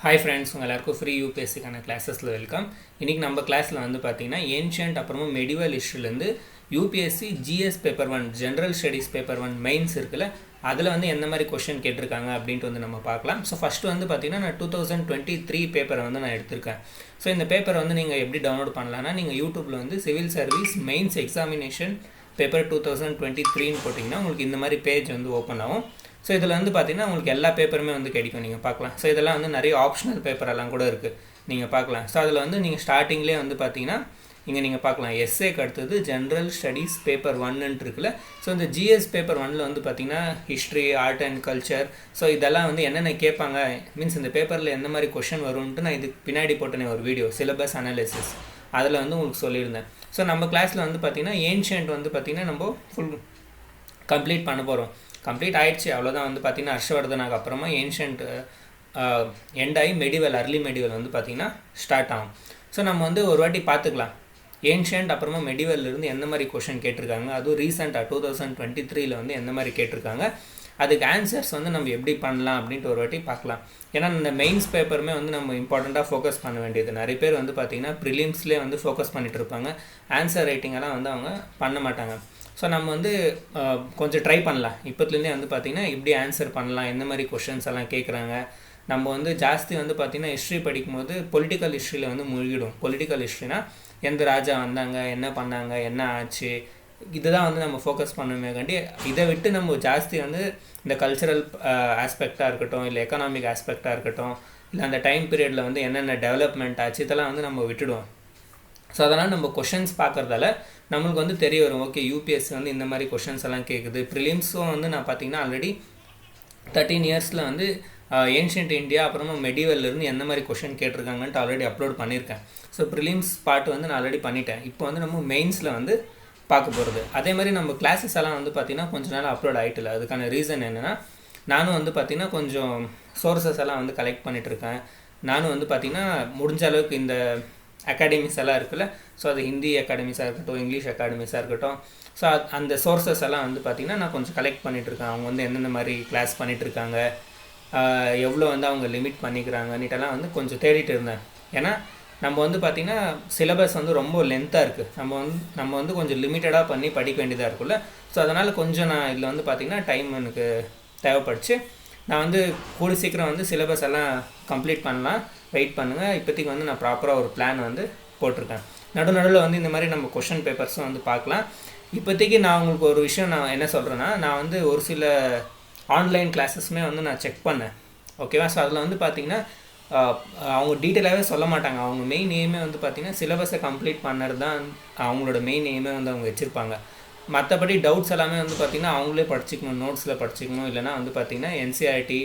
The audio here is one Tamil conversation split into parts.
ஹாய் ஃப்ரெண்ட்ஸ், உங்கள் எல்லாருக்கும் ஃப்ரீ யூபிஎஸ்சிக்கான கிளாஸஸில் வெல்கம். இன்றைக்கி நம்ம கிளாஸில் வந்து பார்த்திங்கன்னா ஏன்ஷியன்ட் அப்புறமா மெடிவல் ஹிஸ்ட்ரிலேருந்து UPSC GS paper 1 general studies paper 1 mains இருக்குல்ல, அதில் வந்து எந்த மாதிரி கொஷின் கேட்டிருக்காங்க அப்படின்ட்டு வந்து நம்ம பார்க்கலாம். ஸோ ஃபஸ்ட்டு வந்து பார்த்திங்கன்னா நான் 2023 பேப்பரை வந்து நான் எடுத்திருக்கேன். ஸோ இந்த பேப்பரை வந்து நீங்கள் எப்படி டவுன்லோட் பண்ணலான்னா, நீங்கள் யூடியூப்பில் வந்து civil service mains examination paper 2023ன்னு போட்டிங்கன்னா உங்களுக்கு இந்த மாதிரி பேஜ் வந்து ஓப்பன் ஆகும். ஸோ இதில் வந்து பார்த்திங்கன்னா உங்களுக்கு எல்லா பேப்பருமே வந்து கிடைக்கும், நீங்கள் பார்க்கலாம். ஸோ இதெல்லாம் வந்து நிறைய ஆப்ஷனல் பேப்பரெல்லாம் கூட இருக்குது, நீங்கள் பார்க்கலாம். ஸோ அதில் வந்து நீங்கள் ஸ்டார்டிங்லேயே வந்து பார்த்திங்கன்னா இங்கே நீங்கள் பார்க்கலாம் எஸ்ஏக்கு அடுத்தது ஜென்ரல் ஸ்டடீஸ் பேப்பர் 1ன்ட்டு இருக்குல்ல. ஸோ இந்த ஜிஎஸ் பேப்பர் 1ல் வந்து பார்த்திங்கன்னா history, art and culture, so இதெல்லாம் வந்து என்னென்ன கேட்பாங்க, மீன்ஸ் இந்த பேப்பரில் எந்த மாதிரி கொஷின் வரும்ன்ட்டு நான் இதுக்கு பின்னாடி போட்டேனே ஒரு வீடியோ சிலபஸ் அனாலிசிஸ், அதில் வந்து உங்களுக்கு சொல்லியிருந்தேன். ஸோ நம்ம கிளாஸில் வந்து பார்த்திங்கன்னா ஏன்ஷியன்ட் வந்து பார்த்திங்கன்னா நம்ம ஃபுல் கம்ப்ளீட் பண்ண போகிறோம். கம்ப்ளீட் ஆகிடுச்சு, அவ்வளோதான். வந்து பார்த்திங்கன்னா ஹர்ஷவர்தனாக்கு அப்புறமா ஏன்ஷியன்ட் எண்ட் ஆகி மெடிவல் அர்லி மெடிவல் வந்து பார்த்திங்கன்னா ஸ்டார்ட் ஆகும். ஸோ நம்ம வந்து ஒரு வாட்டி பார்த்துக்கலாம் ஏன்ஷியன்ட் அப்புறமா மெடிவல்லேருந்து எந்த மாதிரி கொஷின் கேட்டிருக்காங்க, அதுவும் ரீசெண்டாக 2023 வந்து எந்த மாதிரி கேட்டிருக்காங்க, அதுக்கு ஆன்சர்ஸ் வந்து நம்ம எப்படி பண்ணலாம் அப்படின்ட்டு ஒரு வாட்டி பார்க்கலாம். ஏன்னா இந்த மெயின்ஸ் பேப்பருமே வந்து நம்ம இம்பார்ட்டண்ட்டாக ஃபோக்கஸ் பண்ண வேண்டியது. நிறைய பேர் வந்து பார்த்திங்கன்னா ப்ரிலிம்ஸ்லேயே வந்து ஃபோக்கஸ் பண்ணிகிட்டு இருப்பாங்க, ஆன்சர் ரைட்டிங்கெல்லாம் வந்து அவங்க பண்ண மாட்டாங்க. ஸோ நம்ம வந்து கொஞ்சம் ட்ரை பண்ணலாம் இப்போத்துலேருந்தே வந்து பார்த்திங்கன்னா எப்படி ஆன்சர் பண்ணலாம், எந்த மாதிரி கொஷின்ஸ் எல்லாம் கேட்குறாங்க. நம்ம வந்து ஜாஸ்தி வந்து பார்த்திங்கன்னா ஹிஸ்ட்ரி படிக்கும்போது பொலிட்டிக்கல் ஹிஸ்ட்ரியில் வந்து மூழ்கிடும். பொலிட்டிக்கல் ஹிஸ்ட்ரினா எந்த ராஜா வந்தாங்க, என்ன பண்ணாங்க, என்ன ஆச்சு, இதுதான் வந்து நம்ம ஃபோக்கஸ் பண்ணுமே காண்டி. இதை விட்டு நம்ம ஜாஸ்தி வந்து இந்த கல்ச்சரல் ஆஸ்பெக்டாக இருக்கட்டும், இல்லை எக்கனாமிக் ஆஸ்பெக்டாக இருக்கட்டும், இல்லை அந்த டைம் பீரியடில் வந்து என்னென்ன டெவலப்மெண்ட் ஆச்சு, இதெல்லாம் வந்து நம்ம விட்டுடுவோம். ஸோ அதனால் நம்ம கொஷின்ஸ் பார்க்குறதால நம்மளுக்கு வந்து தெரிய வரும், ஓகே யூபிஎஸ்சி வந்து இந்த மாதிரி கொஷின்ஸ் எல்லாம் கேட்குது. ப்ரிலிம்ஸும் வந்து நான் பார்த்திங்கன்னா ஆல்ரெடி 13 இயர்ஸில் வந்து ஏன்ஷியன்ட் இந்தியா அப்புறமா மெடிவல்லேருந்து எந்த மாதிரி கொஷின் கேட்டிருக்காங்கன்ட்டு ஆல்ரெடி அப்லோட் பண்ணியிருக்கேன். ஸோ ப்ரிலிம்ஸ் பார்ட் வந்து நான் ஆல்ரெடி பண்ணிட்டேன். இப்போ வந்து நம்ம மெயின்ஸில் வந்து பார்க்க போகிறது. அதே மாதிரி நம்ம கிளாஸஸ் எல்லாம் வந்து பார்த்திங்கன்னா கொஞ்ச நாள் அப்லோட் ஆகிட்டில்ல. அதுக்கான ரீசன் என்னென்னா, நானும் வந்து பார்த்திங்கன்னா கொஞ்சம் சோர்ஸஸ் எல்லாம் வந்து கலெக்ட் பண்ணிகிட்ருக்கேன். நானும் வந்து பார்த்திங்கன்னா முடிஞ்ச அளவுக்கு இந்த அகாடமிஸ் எல்லாம் இருக்குல்ல, ஸோ அது ஹிந்தி அகாடமிஸாக இருக்கட்டும், இங்கிலீஷ் அகாடமிஸாக இருக்கட்டும், ஸோ அந்த சோர்ஸஸ் எல்லாம் வந்து பார்த்திங்கன்னா நான் கொஞ்சம் கலெக்ட் பண்ணிகிட்ருக்கேன். அவங்க வந்து எந்தெந்த மாதிரி கிளாஸ் பண்ணிகிட்ருக்காங்க, எவ்வளோ வந்து அவங்க லிமிட் பண்ணிக்கிறாங்கன்னுட்டெல்லாம் வந்து கொஞ்சம் தேடிட்டு இருந்தேன். ஏன்னா நம்ம வந்து பார்த்திங்கன்னா சிலபஸ் வந்து ரொம்ப லென்த்தாக இருக்குது, நம்ம வந்து கொஞ்சம் லிமிட்டடாக பண்ணி படிக்க வேண்டியதாக இருக்குல்ல. ஸோ அதனால் கொஞ்சம் நான் இதில் வந்து பார்த்திங்கன்னா டைம் எனக்கு தேவைப்படுச்சு. நான் வந்து கூடி சீக்கிரம் வந்து சிலபஸ் எல்லாம் கம்ப்ளீட் பண்ணலாம், வெயிட் பண்ணுங்கள். இப்போதைக்கு வந்து நான் ப்ராப்பராக ஒரு பிளான் வந்து போட்டிருக்கேன். நடுவில் வந்து இந்த மாதிரி நம்ம கொஷின் பேப்பர்ஸும் வந்து பார்க்கலாம். இப்போதைக்கு நான் உங்களுக்கு ஒரு விஷயம் நான் என்ன சொல்கிறேன்னா, நான் வந்து ஒரு சில ஆன்லைன் கிளாஸஸ்மே வந்து நான் செக் பண்ணேன், ஓகேவா. ஸோ அதில் வந்து பார்த்திங்கன்னா அவங்க டீட்டெயிலாகவே சொல்ல மாட்டாங்க. அவங்க மெயின் எய்மே வந்து பார்த்திங்கன்னா சிலபஸை கம்ப்ளீட் பண்ணுறது தான் அவங்களோட மெயின் எய்மே வந்து அவங்க வச்சுருப்பாங்க. மற்றபடி டவுட்ஸ் எல்லாமே வந்து பார்த்திங்கன்னா அவங்களே படிச்சிக்கணும், நோட்ஸில் படிச்சிக்கணும், இல்லைனா வந்து பார்த்திங்கன்னா என்சிஆர்டி,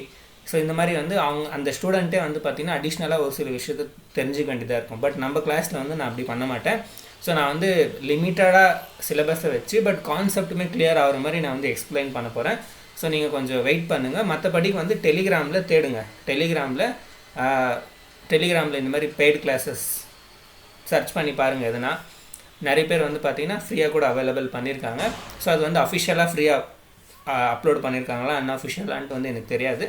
ஸோ இந்த மாதிரி வந்து அவங்க அந்த ஸ்டூடெண்ட்டே வந்து பார்த்திங்கன்னா அடிஷ்னலாக ஒரு சில விஷயத்தை தெரிஞ்சுக்க வேண்டியதாக இருக்கும். பட் நம்ம கிளாஸில் வந்து நான் அப்படி பண்ண மாட்டேன். ஸோ நான் வந்து லிமிட்டடாக சிலபஸை வச்சு பட் கான்செப்ட்டுமே கிளியர் ஆகிற மாதிரி நான் வந்து எக்ஸ்பிளைன் பண்ண போகிறேன். ஸோ நீங்கள் கொஞ்சம் வெயிட் பண்ணுங்கள். மற்றபடிக்கு வந்து டெலிகிராமில் தேடுங்க. டெலிகிராமில் இந்த மாதிரி பெய்டு கிளாஸஸ் சர்ச் பண்ணி பாருங்கள். எதுனா நிறைய பேர் வந்து பார்த்திங்கன்னா ஃப்ரீயாக கூட அவைலபிள் பண்ணியிருக்காங்க. ஸோ அது வந்து அஃபிஷியலாக ஃப்ரீயாக அப்லோட் பண்ணியிருக்காங்களா, அன்அஃபிஷியலான்ட்டு வந்து எனக்கு தெரியாது,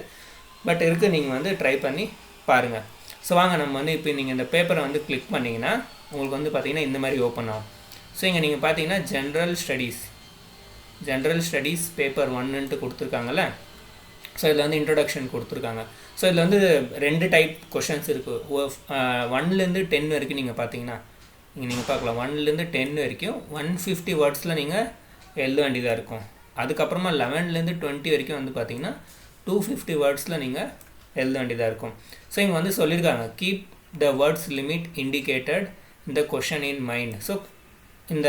பட் இருக்குது. நீங்கள் வந்து ட்ரை பண்ணி பாருங்கள். ஸோ வாங்க நம்ம வந்து இப்போ நீங்கள் இந்த பேப்பரை வந்து கிளிக் பண்ணிங்கன்னா உங்களுக்கு வந்து பார்த்திங்கன்னா இந்த மாதிரி ஓப்பன் ஆகும். ஸோ இங்கே நீங்கள் பார்த்தீங்கன்னா ஜென்ரல் ஸ்டடீஸ் பேப்பர் 1ன்ட்டு கொடுத்துருக்காங்கல்ல. ஸோ இதில் வந்து இன்ட்ரொடக்ஷன் கொடுத்துருக்காங்க. ஸோ இதில் வந்து 2 டைப் கொஷின்ஸ் இருக்குது. 1லேருந்து 10 வரைக்கும் நீங்கள் பார்த்தீங்கன்னா இங்கே நீங்கள் பார்க்கலாம் 1லேருந்து 10 வரைக்கும் 150 வேர்ட்ஸில் நீங்கள் எழுத வேண்டியதாக இருக்கும். அதுக்கப்புறமா 11லேருந்து 20 வரைக்கும் வந்து பார்த்திங்கன்னா 250 வேர்ட்ஸில் நீங்கள் எழுத வேண்டியதாக இருக்கும். ஸோ இங்கே வந்து சொல்லியிருக்காங்க, keep the words limit indicated இந்த கொஷன் இன் மைண்ட். ஸோ இந்த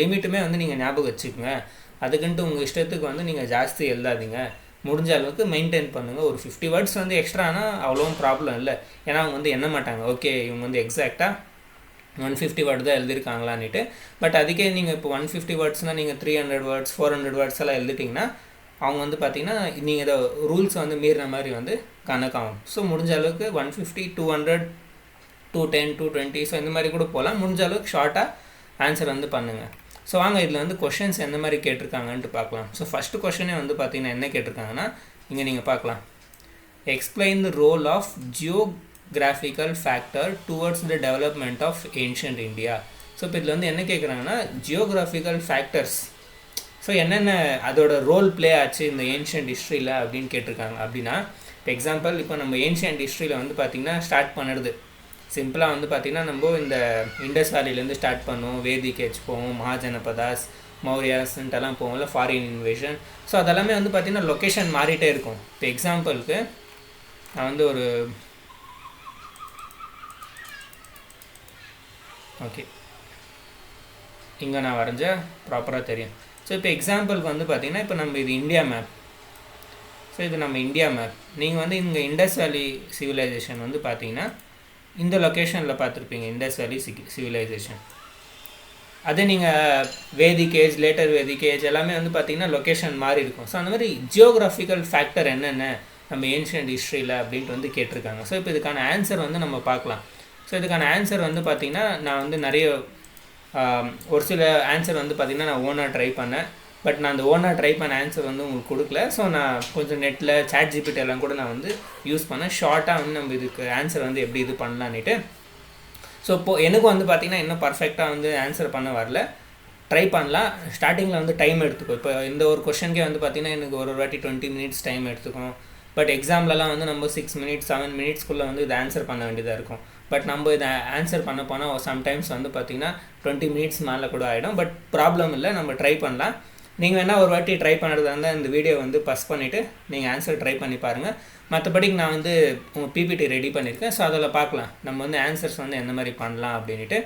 லிமிட்டுமே வந்து நீங்கள் ஞாபகம் வச்சுக்கோங்க. அதுக்குன்ட்டு உங்கள் இஷ்டத்துக்கு வந்து நீங்கள் ஜாஸ்தி எழுதாதீங்க, முடிஞ்ச அளவுக்கு மெயின்டைன் பண்ணுங்கள். ஒரு 50 வேர்ட்ஸ் வந்து எக்ஸ்ட்ரானா அவ்வளோவும் ப்ராப்ளம் இல்லை. ஏன்னா அவங்க வந்து எண்ண மாட்டாங்க, ஓகே இவங்க வந்து எக்ஸாக்டாக 150 வேர்டு தான் எழுதியிருக்காங்களான்னுட்டு. பட் அதுக்கே நீங்கள் இப்போ 150 வேர்ட்ஸ்னால் நீங்கள் 300 வேர்ட்ஸ் 400 வேர்ட்ஸ் எல்லாம் எழுதிட்டிங்கன்னா அவங்க வந்து பார்த்திங்கன்னா நீங்கள் இதை ரூல்ஸை வந்து மீறின மாதிரி வந்து கணக்காகும். ஸோ முடிஞ்ச அளவுக்கு 150, 200, 210, 220 ஸோ இந்த மாதிரி கூட போகலாம். முடிஞ்ச அளவுக்கு ஷார்ட்டாக ஆன்சர் வந்து பண்ணுங்கள். ஸோ வாங்க இதில் வந்து கொஷின்ஸ் எந்த மாதிரி கேட்டிருக்காங்கன்ட்டு பார்க்கலாம். ஸோ ஃபஸ்ட்டு கொஷனே வந்து பார்த்திங்கன்னா என்ன கேட்டிருக்காங்கன்னா, இங்கே நீங்கள் பார்க்கலாம் explain the role of geographical factor towards the development of ancient India. So இப்போ இதில் வந்து என்ன கேட்குறாங்கன்னா ஜியோகிராஃபிக்கல் ஃபேக்டர்ஸ், ஸோ என்னென்ன அதோட ரோல் ப்ளே ஆச்சு இந்த ஏன்ஷியன்ட் ஹிஸ்ட்ரியில் அப்படின்னு கேட்டிருக்காங்க. அப்படின்னா இப்போ எக்ஸாம்பிள் இப்போ நம்ம ஏன்ஷியன்ட் ஹிஸ்ட்ரியில் வந்து பார்த்திங்கன்னா ஸ்டார்ட் பண்ணுறது சிம்பிளாக வந்து பார்த்திங்கன்னா நம்ம இந்த இண்டஸ் வேலிலேருந்து ஸ்டார்ட் பண்ணுவோம், வேதிக் ஏஜ் போவோம், மகாஜனபதாஸ், மௌரியாஸ்ன்ட்டெல்லாம் போவோம்ல, ஃபாரின் இன்வேஷன். ஸோ அதெல்லாமே வந்து பார்த்திங்கன்னா லொக்கேஷன் மாறிட்டே இருக்கும். இப்போ எக்ஸாம்பிளுக்கு நான் வந்து ஒரு ஓகே இங்கே நான் வரைஞ்ச ப்ராப்பராக தெரியும். ஸோ இப்போ எக்ஸாம்பிளுக்கு வந்து பார்த்திங்கன்னா இப்போ நம்ம இது இந்தியா மேப். ஸோ இது நம்ம இந்தியா மேப். நீங்கள் வந்து இங்கே இண்டஸ் வேலி சிவிலைசேஷன் வந்து பார்த்தீங்கன்னா இந்த லொக்கேஷனில் பார்த்துருப்பீங்க, இண்டஸ் வேலி சிவிலைசேஷன். அதே நீங்கள் வேதிக் ஏஜ், லேட்டர் வேதிக் ஏஜ் எல்லாமே வந்து பார்த்திங்கன்னா லொக்கேஷன் மாறி இருக்கும். ஸோ அந்த மாதிரி ஜியோகிராஃபிக்கல் ஃபேக்டர் என்னென்ன நம்ம ஏன்ஷியன்ட் ஹிஸ்ட்ரியில் அப்படின்ட்டு வந்து கேட்டிருக்காங்க. ஸோ இப்போ இதுக்கான ஆன்சர் வந்து நம்ம பார்க்கலாம். ஸோ இதுக்கான ஆன்சர் வந்து பார்த்திங்கன்னா நான் வந்து நிறைய ஒரு சில ஆன்சர் வந்து பார்த்திங்கன்னா நான் ஓனாக ட்ரை பண்ணேன். பட் நான் அந்த ஓனாக ட்ரை பண்ண ஆன்சர் வந்து உங்களுக்கு கொடுக்கல. ஸோ நான் கொஞ்சம் நெட்டில் ChatGPT எல்லாம் கூட நான் வந்து யூஸ் பண்ணேன். ஷார்ட்டாக வந்து நம்ம இதுக்கு ஆன்சர் வந்து எப்படி இது பண்ணலான்னுட்டு. ஸோ இப்போது எனக்கு வந்து பார்த்திங்கன்னா இன்னும் பர்ஃபெக்டாக வந்து ஆன்சர் பண்ண வரல. ட்ரை பண்ணலாம். ஸ்டார்டிங்கில் வந்து டைம் எடுத்துக்கும். இப்போ இந்த ஒரு கொஷனுக்கே வந்து பார்த்திங்கன்னா எனக்கு ஒரு வாட்டி 20 மினிட்ஸ் டைம் எடுத்துக்கும். பட் எக்ஸாம்லலாம் வந்து நம்ம 6 மினிட்ஸ் 7 மினிட்ஸ்க்குள்ளே வந்து இதை ஆன்சர் பண்ண வேண்டியதாக இருக்கும். பட் நம்ம இதை ஆன்சர் பண்ண போனால் சம்டைம்ஸ் வந்து பார்த்திங்கன்னா 20 மினிட்ஸ் மேலே கூட ஆகிடும். பட் ப்ராப்ளம் இல்லை, நம்ம ட்ரை பண்ணலாம். நீங்கள் வேணால் ஒரு வாட்டி ட்ரை பண்ணுறதா இருந்தால் இந்த வீடியோ வந்து பஸ் பண்ணிவிட்டு நீங்கள் ஆன்சர் ட்ரை பண்ணி பாருங்கள். மற்றபடிக்கு நான் வந்து உங்கள் பிபிடி ரெடி பண்ணியிருக்கேன். ஸோ அதில் பார்க்கலாம் நம்ம வந்து ஆன்சர்ஸ் வந்து எந்த மாதிரி பண்ணலாம் அப்படின்ட்டு.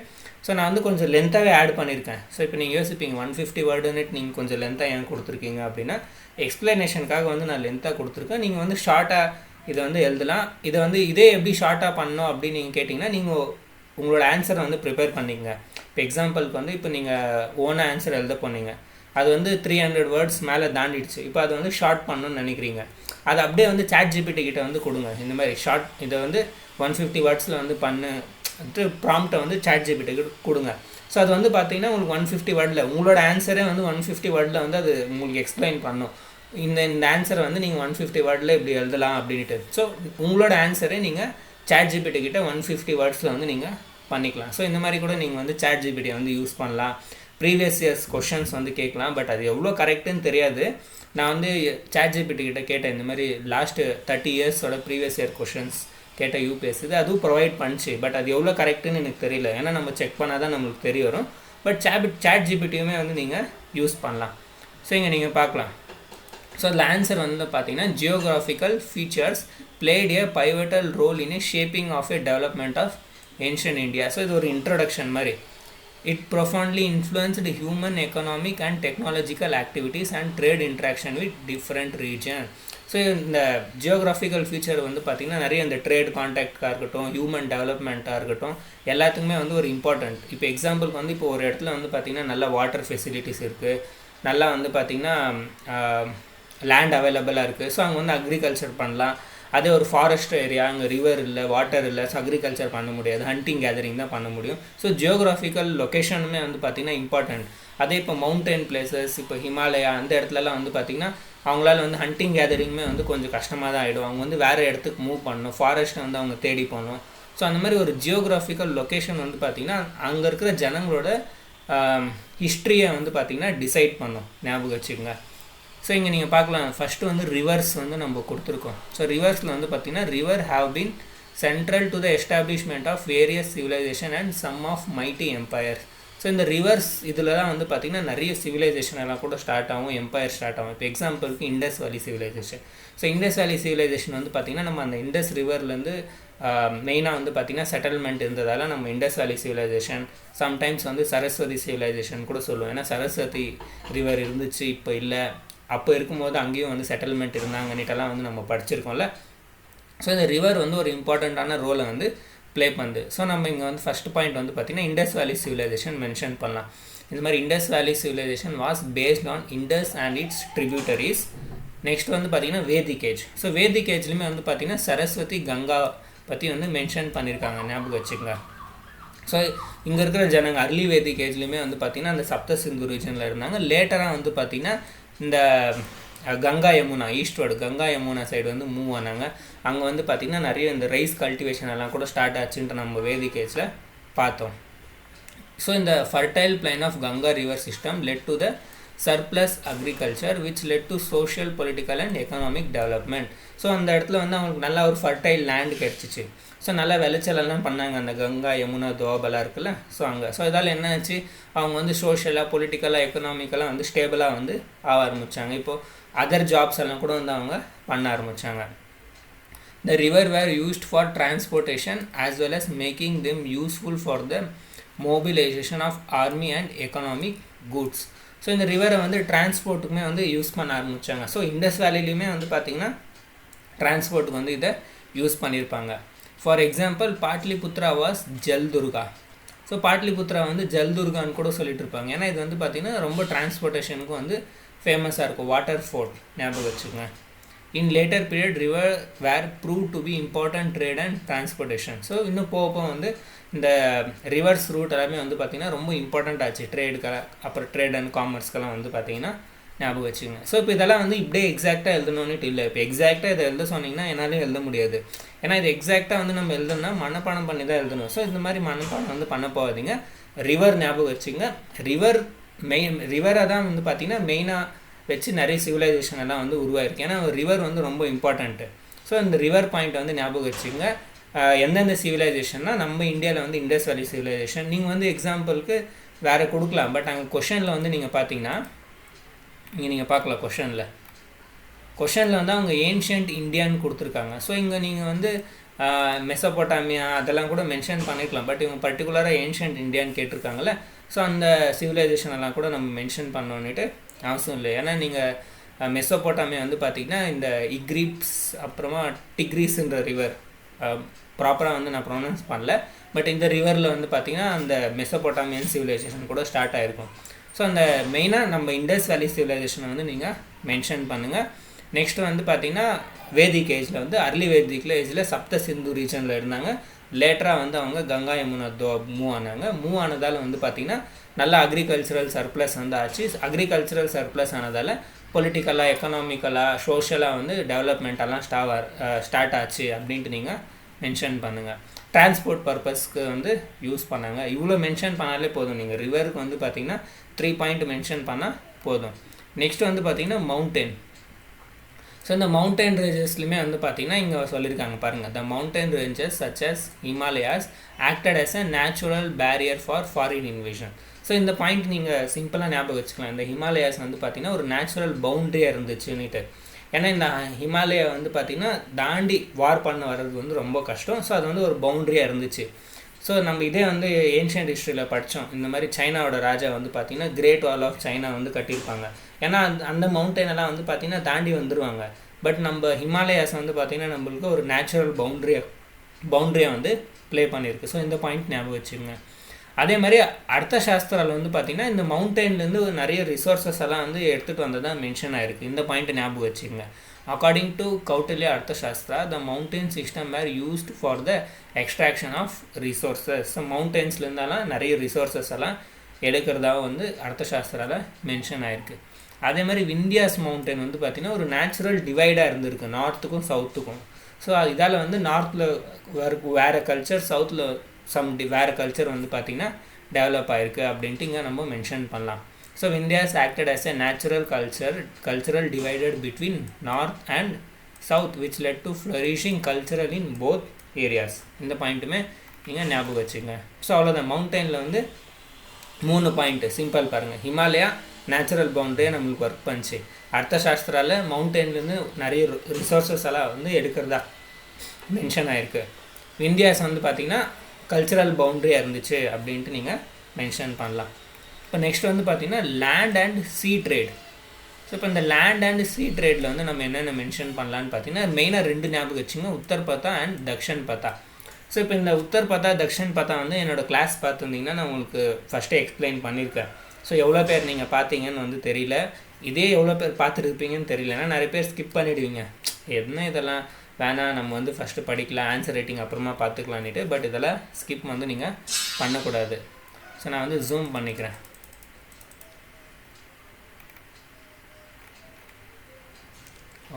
ஸோ நான் வந்து கொஞ்சம் லென்த்தாகவே ஆட் பண்ணியிருக்கேன். ஸோ இப்போ நீங்கள் யோசிப்பீங்க 150 வேர்டுன்னுட்டு நீங்கள் கொஞ்சம் லென்த்தாக ஏன் கொடுத்துருக்கீங்க அப்படின்னா, எக்ஸ்ப்ளனேஷனுக்காக வந்து நான் லென்த்தாக கொடுத்துருக்கேன். நீங்கள் வந்து ஷார்ட்டாக இதை வந்து எழுதலாம். இதை வந்து இதே எப்படி ஷார்ட்டாக பண்ணணும் அப்படின்னு நீங்கள் கேட்டிங்கன்னா நீங்கள் உங்களோட ஆன்சரை வந்து ப்ரிப்பேர் பண்ணிங்க. இப்போ எக்ஸாம்பிளுக்கு வந்து இப்போ நீங்கள் ஓனாக ஆன்சர் எழுத போனீங்க, அது வந்து 300 வேர்ட்ஸ் மேலே தாண்டிடுச்சு. இப்போ அதை வந்து ஷார்ட் பண்ணணும்னு நினைக்கிறீங்க, அதை அப்படியே வந்து ChatGPT கிட்ட வந்து கொடுங்க. இந்த மாதிரி ஷார்ட் இதை வந்து 150 வேர்ட்ஸில் வந்து ப்ராம்ப்டை வந்து ChatGPT கிட்ட கொடுங்க. ஸோ அது வந்து பார்த்தீங்கன்னா உங்களுக்கு 150 வேர்டில் உங்களோட ஆன்சரே வந்து 150 வேர்டில் வந்து அது உங்களுக்கு எக்ஸ்பிளைன் பண்ணும். இந்த ஆன்சரை வந்து நீங்கள் 150 வேர்டில் இப்படி எழுதலாம் அப்படின்ட்டு. ஸோ உங்களோட ஆன்சரே நீங்கள் ChatGPT கிட்ட 150 வேர்ட்ஸில் வந்து நீங்கள் பண்ணிக்கலாம். ஸோ இந்த மாதிரி கூட நீங்கள் வந்து ChatGPT வந்து யூஸ் பண்ணலாம். ப்ரீவியஸ் இயர்ஸ் கொஷன்ஸ் வந்து கேட்கலாம். பட் அது எவ்வளோ கரெக்டுன்னு தெரியாது. நான் வந்து ChatGPT கிட்ட கேட்டேன், இந்த மாதிரி லாஸ்ட்டு 30 இயர்ஸோட ப்ரீவியஸ் இயர் கொஷன்ஸ் கேட்ட யூபிஎஸ்சி அதுவும் ப்ரொவைட் பண்ணிச்சு. பட் அது எவ்வளோ கரெக்டுன்னு எனக்கு தெரியல. ஏன்னா நம்ம செக் பண்ணால் தான் நம்மளுக்கு தெரிய வரும். பட் ChatGPTயுமே வந்து நீங்கள் யூஸ் பண்ணலாம். ஸோ இங்கே நீங்கள் பார்க்கலாம். ஸோ அதில் ஆன்சர் வந்து பார்த்தீங்கன்னா geographical features played a pivotal role in a shaping of a development of ancient India. So இது ஒரு இன்ட்ரொடக்ஷன் மாதிரி. It profoundly influenced human economic and technological activities and trade interaction with different regions. So இந்த ஜியோகிராஃபிக்கல் ஃபீச்சர் வந்து பார்த்திங்கன்னா நிறைய இந்த ட்ரேட் கான்டாக்டாக இருக்கட்டும், ஹியூமன் டெவலப்மெண்ட்டாக இருக்கட்டும், எல்லாத்துக்குமே வந்து ஒரு இம்பார்ட்டண்ட். இப்போ எக்ஸாம்பிளுக்கு வந்து இப்போ ஒரு இடத்துல வந்து பார்த்திங்கன்னா நல்ல வாட்டர் ஃபெசிலிட்டிஸ் இருக்குது, நல்லா வந்து பார்த்திங்கன்னா லேண்ட் அவைலபிளாக இருக்குது. ஸோ அங்கே வந்து அக்ரிகல்ச்சர் பண்ணலாம். அதே ஒரு ஃபாரஸ்ட் ஏரியா, அங்கே ரிவர் இல்லை, வாட்டர் இல்லை, ஸோ அக்ரிகல்ச்சர் பண்ண முடியாது, ஹண்டிங் கேதரிங் தான் பண்ண முடியும். ஸோ ஜியோகிராஃபிக்கல் லொக்கேஷனுமே வந்து பார்த்திங்கன்னா இம்பார்ட்டண்ட். அதே இப்போ மவுண்டன் பிளேசஸ், இப்போ ஹிமாலயா அந்த இடத்துலலாம் வந்து பார்த்திங்கன்னா அவங்களால வந்து ஹண்டிங் கேதரிங்குமே வந்து கொஞ்சம் கஷ்டமாக தான் ஆகிடும். அவங்க வந்து வேறு இடத்துக்கு மூவ் பண்ணணும், ஃபாரஸ்ட்டை வந்து அவங்க தேடி போகணும். ஸோ அந்த மாதிரி ஒரு ஜியோகிராஃபிக்கல் லொக்கேஷன் வந்து பார்த்திங்கன்னா அங்கே இருக்கிற ஜனங்களோட ஹிஸ்ட்ரியை வந்து பார்த்திங்கன்னா டிசைட் பண்ணும். ஞாபகம் வச்சுக்கோங்க. ஸோ இங்கே நீங்கள் பார்க்கலாம், ஃபஸ்ட்டு வந்து ரிவர்ஸ் வந்து நம்ம கொடுத்துருக்கோம். ஸோ ரிவர்ஸில் வந்து பார்த்திங்கன்னா river have been central to the establishment of various civilization and some of mighty empire. So இந்த ரிவர்ஸ் இதில் தான் வந்து பார்த்திங்கன்னா நிறைய சிவிலைசேஷன் எல்லாம் கூட ஸ்டார்ட் ஆகும், எம்பையர் ஸ்டார்ட் ஆகும். இப்போ எக்ஸாம்பிளுக்கு Indies valley civilisation. So Indies valley civilisation வந்து பார்த்திங்கன்னா நம்ம அந்த இண்டஸ் ரிவர்லேருந்து மெயினாக வந்து பார்த்திங்கன்னா செட்டில்மெண்ட் இருந்ததால் நம்ம இண்டஸ் வேலி சிவிலைசேஷன், சம்டைம்ஸ் வந்து சரஸ்வதி சிவிலைசேஷன் கூட சொல்லுவோம். ஏன்னா சரஸ்வதி ரிவர் இருந்துச்சு, இப்போ இல்லை, அப்போ இருக்கும்போது அங்கேயும் வந்து செட்டில்மெண்ட் இருந்தாங்கன்னுட்டெல்லாம் வந்து நம்ம படிச்சிருக்கோம்ல. ஸோ இந்த ரிவர் வந்து ஒரு இம்பார்ட்டண்ட்டான ரோலை வந்து ப்ளே பண்ணுது. ஸோ நம்ம இங்கே வந்து ஃபஸ்ட் பாயிண்ட் வந்து பார்த்திங்கன்னா இண்டஸ் வேலி சிவிலைசேஷன் மென்ஷன் பண்ணலாம். இந்த மாதிரி Indus valley civilization was based on Indus and its tributaries. Next வந்து பார்த்திங்கன்னா வேதிக் ஏஜ். ஸோ வேதிக் ஏஜ்லையுமே வந்து பார்த்திங்கன்னா சரஸ்வதி கங்கா பற்றி வந்து மென்ஷன் பண்ணியிருக்காங்க, ஞாபகம் வச்சுக்கோங்க. ஸோ இங்கே இருக்கிற ஜனங்க அர்லி வேதிக் ஏஜ்லையுமே வந்து பார்த்திங்கன்னா அந்த சப்த சிந்து ரீஜனில் இருந்தாங்க. லேட்டராக வந்து பார்த்திங்கன்னா இந்த கங்கா யமுனா ஈஸ்ட்வர்டு கங்கா யமுனா சைடு வந்து மூவ் ஆனாங்க. அங்கே வந்து பார்த்திங்கன்னா நிறைய இந்த ரைஸ் கல்டிவேஷன் எல்லாம் கூட ஸ்டார்ட் ஆச்சுன்ட்டு நம்ம வேதிக் ஏஜில் பார்த்தோம். ஸோ இந்த fertile plain of Ganga river system led to the surplus agriculture which led to social political and economic development. So அந்த இடத்துல வந்து அவங்களுக்கு நல்லா ஒரு ஃபர்டைல் லேண்டு கிடச்சிச்சு. ஸோ நல்லா விளைச்சலெல்லாம் பண்ணாங்க அந்த கங்கா யமுனா தோபெல்லாம் இருக்குல்ல. ஸோ அங்கே ஸோ இதால் என்ன ஆச்சு, அவங்க வந்து சோஷியலாக பொலிட்டிக்கலாக எக்கனாமிக்கலாக வந்து ஸ்டேபிளாக வந்து ஆக ஆரம்பித்தாங்க. இப்போது அதர் ஜாப்ஸ் எல்லாம் கூட வந்து அவங்க பண்ண ஆரம்பித்தாங்க. The river were used for transportation as well as making them useful for the mobilization of army and economic goods. So இந்த ரிவரை வந்து டிரான்ஸ்போர்ட்டுக்குமே வந்து யூஸ் பண்ண ஆரம்பித்தாங்க. ஸோ இண்டஸ் வேலிலையுமே வந்து பார்த்திங்கன்னா டிரான்ஸ்போர்ட்டுக்கு வந்து இதை யூஸ் பண்ணியிருப்பாங்க. For example Pataliputra was Jaldurga. So Pataliputra வந்து ஜல்துர்கான்னு கூட சொல்லிட்டு இருப்பாங்க. ஏன்னா இது வந்து பார்த்திங்கன்னா ரொம்ப டிரான்ஸ்போர்ட்டேஷனுக்கும் வந்து ஃபேமஸாக இருக்கும். வாட்டர் ஃபோர்ட் ஞாபகம் வச்சுக்கோங்க. In later period river were proved to be important trade and transportation. So இன்னும் போக வந்து இந்த ரிவர்ஸ் ரூட் எல்லாமே வந்து பார்த்திங்கன்னா ரொம்ப இம்பார்ட்டண்ட் ஆச்சு ட்ரேடுக்கெல்லாம், அப்புறம் ட்ரேட் அண்ட் காமர்ஸ்க்கெல்லாம் வந்து பார்த்திங்கன்னா ஞாபகம் வச்சுக்கோங்க. ஸோ இப்போ இதெல்லாம் வந்து இப்படியே எக்ஸாக்டாக எழுதணுன்னுட்டு இல்லை. இப்போ எக்ஸாக்டாக இதை எழுத சொன்னிங்கன்னா என்னாலையும் எழுத முடியாது. ஏன்னா இது எக்ஸாக்டாக வந்து நம்ம எழுதணும்னா மனப்பாடம் பண்ணி தான் எழுதணும். ஸோ இந்த மாதிரி மனப்பாடம் வந்து பண்ண போகாதீங்க. ரிவர் ஞாபகம் வச்சுங்க. ரிவரை தான் வந்து பார்த்திங்கன்னா மெயினாக வச்சு நிறைய சிவிலைசேஷன் எல்லாம் வந்து உருவாயிருக்கு. ஏன்னா ரிவர் வந்து ரொம்ப இம்பார்ட்டண்ட்டு. ஸோ இந்த ரிவர் பாயிண்ட் வந்து ஞாபகம் வச்சுங்க. எந்தெந்த சிவிலைசேஷன்னா நம்ம இந்தியாவில் வந்து இண்டஸ் வேலி சிவிலைசேஷன். நீங்கள் வந்து எக்ஸாம்பிளுக்கு வேறு கொடுக்கலாம். பட் அங்கே கொஷனில் வந்து நீங்கள் பார்த்தீங்கன்னா நீங்கள் பார்க்கலாம் கொஷனில் வந்து அவங்க ஏன்ஷியன்ட் இந்தியான்னு கொடுத்துருக்காங்க. ஸோ இங்கே நீங்கள் வந்து மெசோபொட்டாமியா அதெல்லாம் கூட மென்ஷன் பண்ணிக்கலாம். பட் இவங்க பர்டிகுலராக ஏன்ஷியன்ட் இந்தியான்னு கேட்டிருக்காங்கல்ல. ஸோ அந்த சிவிலைசேஷன் எல்லாம் கூட நம்ம மென்ஷன் பண்ணோன்னுட்டு அவசியம் இல்லை. ஏன்னா நீங்கள் மெசோபொட்டாமியா வந்து பார்த்திங்கன்னா இந்த இக்ரிப்ஸ் அப்புறமா டிக்ரீஸ்ன்ற ரிவர் ப்ராப்பராக வந்து நான் ப்ரொனவுன்ஸ் பண்ணல. பட் இந்த ரிவரில் வந்து பார்த்திங்கன்னா அந்த மெசோபொட்டாமியன் சிவிலைசேஷன் கூட ஸ்டார்ட் ஆகிருக்கும். ஸோ அந்த மெயினாக நம்ம இண்டஸ் வேலி சிவிலைசேஷனை வந்து நீங்கள் மென்ஷன் பண்ணுங்கள். நெக்ஸ்ட்டு வந்து பார்த்திங்கன்னா வேதிக் ஏஜில் வந்து அர்லி வேதிக் ஏஜில் சப்த சிந்து ரீஜனில் இருந்தாங்க. லேட்டராக வந்து அவங்க கங்கா யமுனா மூவ் ஆனதால் வந்து பார்த்திங்கன்னா நல்ல அக்ரிகல்ச்சரல் சர்ப்ளஸ் வந்து ஆச்சு. அக்ரிகல்ச்சரல் சர்ப்ளஸ் ஆனதால் பொலிட்டிக்கலாக எக்கனாமிக்கலாக சோஷியலாக வந்து டெவலப்மெண்ட்டெல்லாம் ஸ்டார்ட் ஆச்சு அப்படின்ட்டு நீங்கள் மென்ஷன் பண்ணுங்கள். டிரான்ஸ்போர்ட் பர்பஸ்க்கு வந்து யூஸ் பண்ணாங்க. இவ்வளோ மென்ஷன் பண்ணாலே போதும். நீங்கள் ரிவருக்கு வந்து பார்த்திங்கன்னா 3 பாயிண்ட் மென்ஷன் பண்ணால் போதும். நெக்ஸ்ட் வந்து பார்த்திங்கன்னா மவுண்டன். ஸோ இந்த மவுண்டன் ரேஞ்சஸ்லையுமே வந்து பார்த்திங்கன்னா இங்கே சொல்லியிருக்காங்க பாருங்கள். The mountain ranges such as Himalayas acted as a natural barrier for foreign invasion. So இந்த பாயிண்ட் நீங்கள் சிம்பிளாக ஞாபகம் வச்சுக்கலாம். இந்த ஹிமாலயாஸ் வந்து பார்த்திங்கன்னா ஒரு நேச்சுரல் பவுண்ட்ரியாக இருந்துச்சுன்னுட்டு. ஏன்னா இந்த ஹிமாலயா வந்து பார்த்திங்கன்னா தாண்டி வார் பண்ண வர்றது வந்து ரொம்ப கஷ்டம். ஸோ அது வந்து ஒரு பவுண்ட்ரியாக இருந்துச்சு. ஸோ நம்ம இதே வந்து ஏன்ஷியன்ட் ஹிஸ்ட்ரியில் படித்தோம். இந்த மாதிரி சைனாவோட ராஜா வந்து பார்த்திங்கன்னா கிரேட் வால் ஆஃப் சைனா வந்து கட்டியிருப்பாங்க. ஏன்னா அந்த மவுண்டனெல்லாம் வந்து பார்த்திங்கன்னா தாண்டி வந்துடுவாங்க. பட் நம்ம ஹிமாலயாஸ் வந்து பார்த்திங்கன்னா நம்மளுக்கு ஒரு நேச்சுரல் பவுண்ட்ரியாக வந்து ப்ளே பண்ணியிருக்கு. ஸோ இந்த பாயிண்ட் ஞாபகம் வச்சுக்கோங்க. அதே மாதிரி அர்த்த சாஸ்திராவில் வந்து பார்த்திங்கன்னா இந்த மவுண்டன்லேருந்து நிறைய ரிசோர்ஸஸ் எல்லாம் வந்து எடுத்துகிட்டு வந்ததாக மென்ஷன் ஆகிருக்கு. இந்த பாயிண்ட்டை ஞாபகம் வச்சுக்கோங்க. According to Kautilya Arthashastra, the mountain system were used for the extraction of resources. So மவுண்டன்ஸ்லேருந்தாலாம் நிறைய ரிசோர்ஸஸ் எல்லாம் எடுக்கிறதாக வந்து அர்த்தசாஸ்திராவில் மென்ஷன் ஆகிருக்கு. அதே மாதிரி விந்தியாஸ் மவுண்டன் வந்து பார்த்திங்கன்னா ஒரு நேச்சுரல் டிவைடாக இருந்திருக்கு நார்த்துக்கும் சவுத்துக்கும். ஸோ இதால் வந்து நார்த்தில் வேறு கல்ச்சர், சவுத்தில் வேறு கல்ச்சர் வந்து பார்த்திங்கன்னா டெவலப் ஆகிருக்கு அப்படின்ட்டு இங்கே நம்ம மென்ஷன் பண்ணலாம். So Vindhyas acted as a natural cultural divided between north and south which led to flourishing cultural in both areas. இந்த பாயிண்ட்டுமே நீங்கள் ஞாபகம் வச்சுங்க. ஸோ அவ்வளோதான். மவுண்டனில் வந்து 3 பாயிண்ட்டு சிம்பிள் பாருங்கள். ஹிமாலயா நேச்சுரல் பவுண்டரியை நம்மளுக்கு ஒர்க் பண்ணிச்சு. அர்த்தசாஸ்திராவில் மவுண்டன்லேருந்து நிறைய ரிசோர்ஸஸ் எல்லாம் வந்து எடுக்கிறதா மென்ஷன் ஆகிருக்கு. விந்தியாஸ் வந்து பார்த்திங்கன்னா கல்ச்சுரல் பவுண்டரியாக இருந்துச்சு அப்படின்ட்டு நீங்கள் மென்ஷன் பண்ணலாம். இப்போ நெக்ஸ்ட் வந்து பார்த்திங்கன்னா land and sea trade. So இப்போ இந்த லேண்ட் அண்ட் சீ ட்ரேடில் வந்து நம்ம என்னென்ன மென்ஷன் பண்ணலான்னு பார்த்தீங்கன்னா மெயினாக 2 ஞாபகம் வச்சுங்க. உத்தர் பத்தா அண்ட் தக்ஷன் பத்தா. ஸோ இப்போ இந்த உத்தர் பத்தா தக்ஷன் பத்தா வந்து என்னோடய கிளாஸ் பார்த்துருந்தீங்கன்னா நான் உங்களுக்கு ஃபஸ்ட்டே எக்ஸ்பிளைன் பண்ணியிருக்கேன். ஸோ எவ்வளோ பேர் நீங்கள் பார்த்தீங்கன்னு வந்து தெரியல. இதே எவ்வளோ பேர் பார்த்துருப்பீங்கன்னு தெரியல. ஏன்னா நிறைய பேர் ஸ்கிப் பண்ணிவிடுவீங்க. என்ன இதெல்லாம் வேணாம், நம்ம வந்து ஃபஸ்ட்டு படிக்கலாம், ஆன்சர் ரைட்டிங் அப்புறமா பார்த்துக்கலான்ட்டு. பட் இதெல்லாம் ஸ்கிப் வந்து நீங்கள் பண்ணக்கூடாது. ஸோ நான் வந்து ஜூம் பண்ணிக்கிறேன்.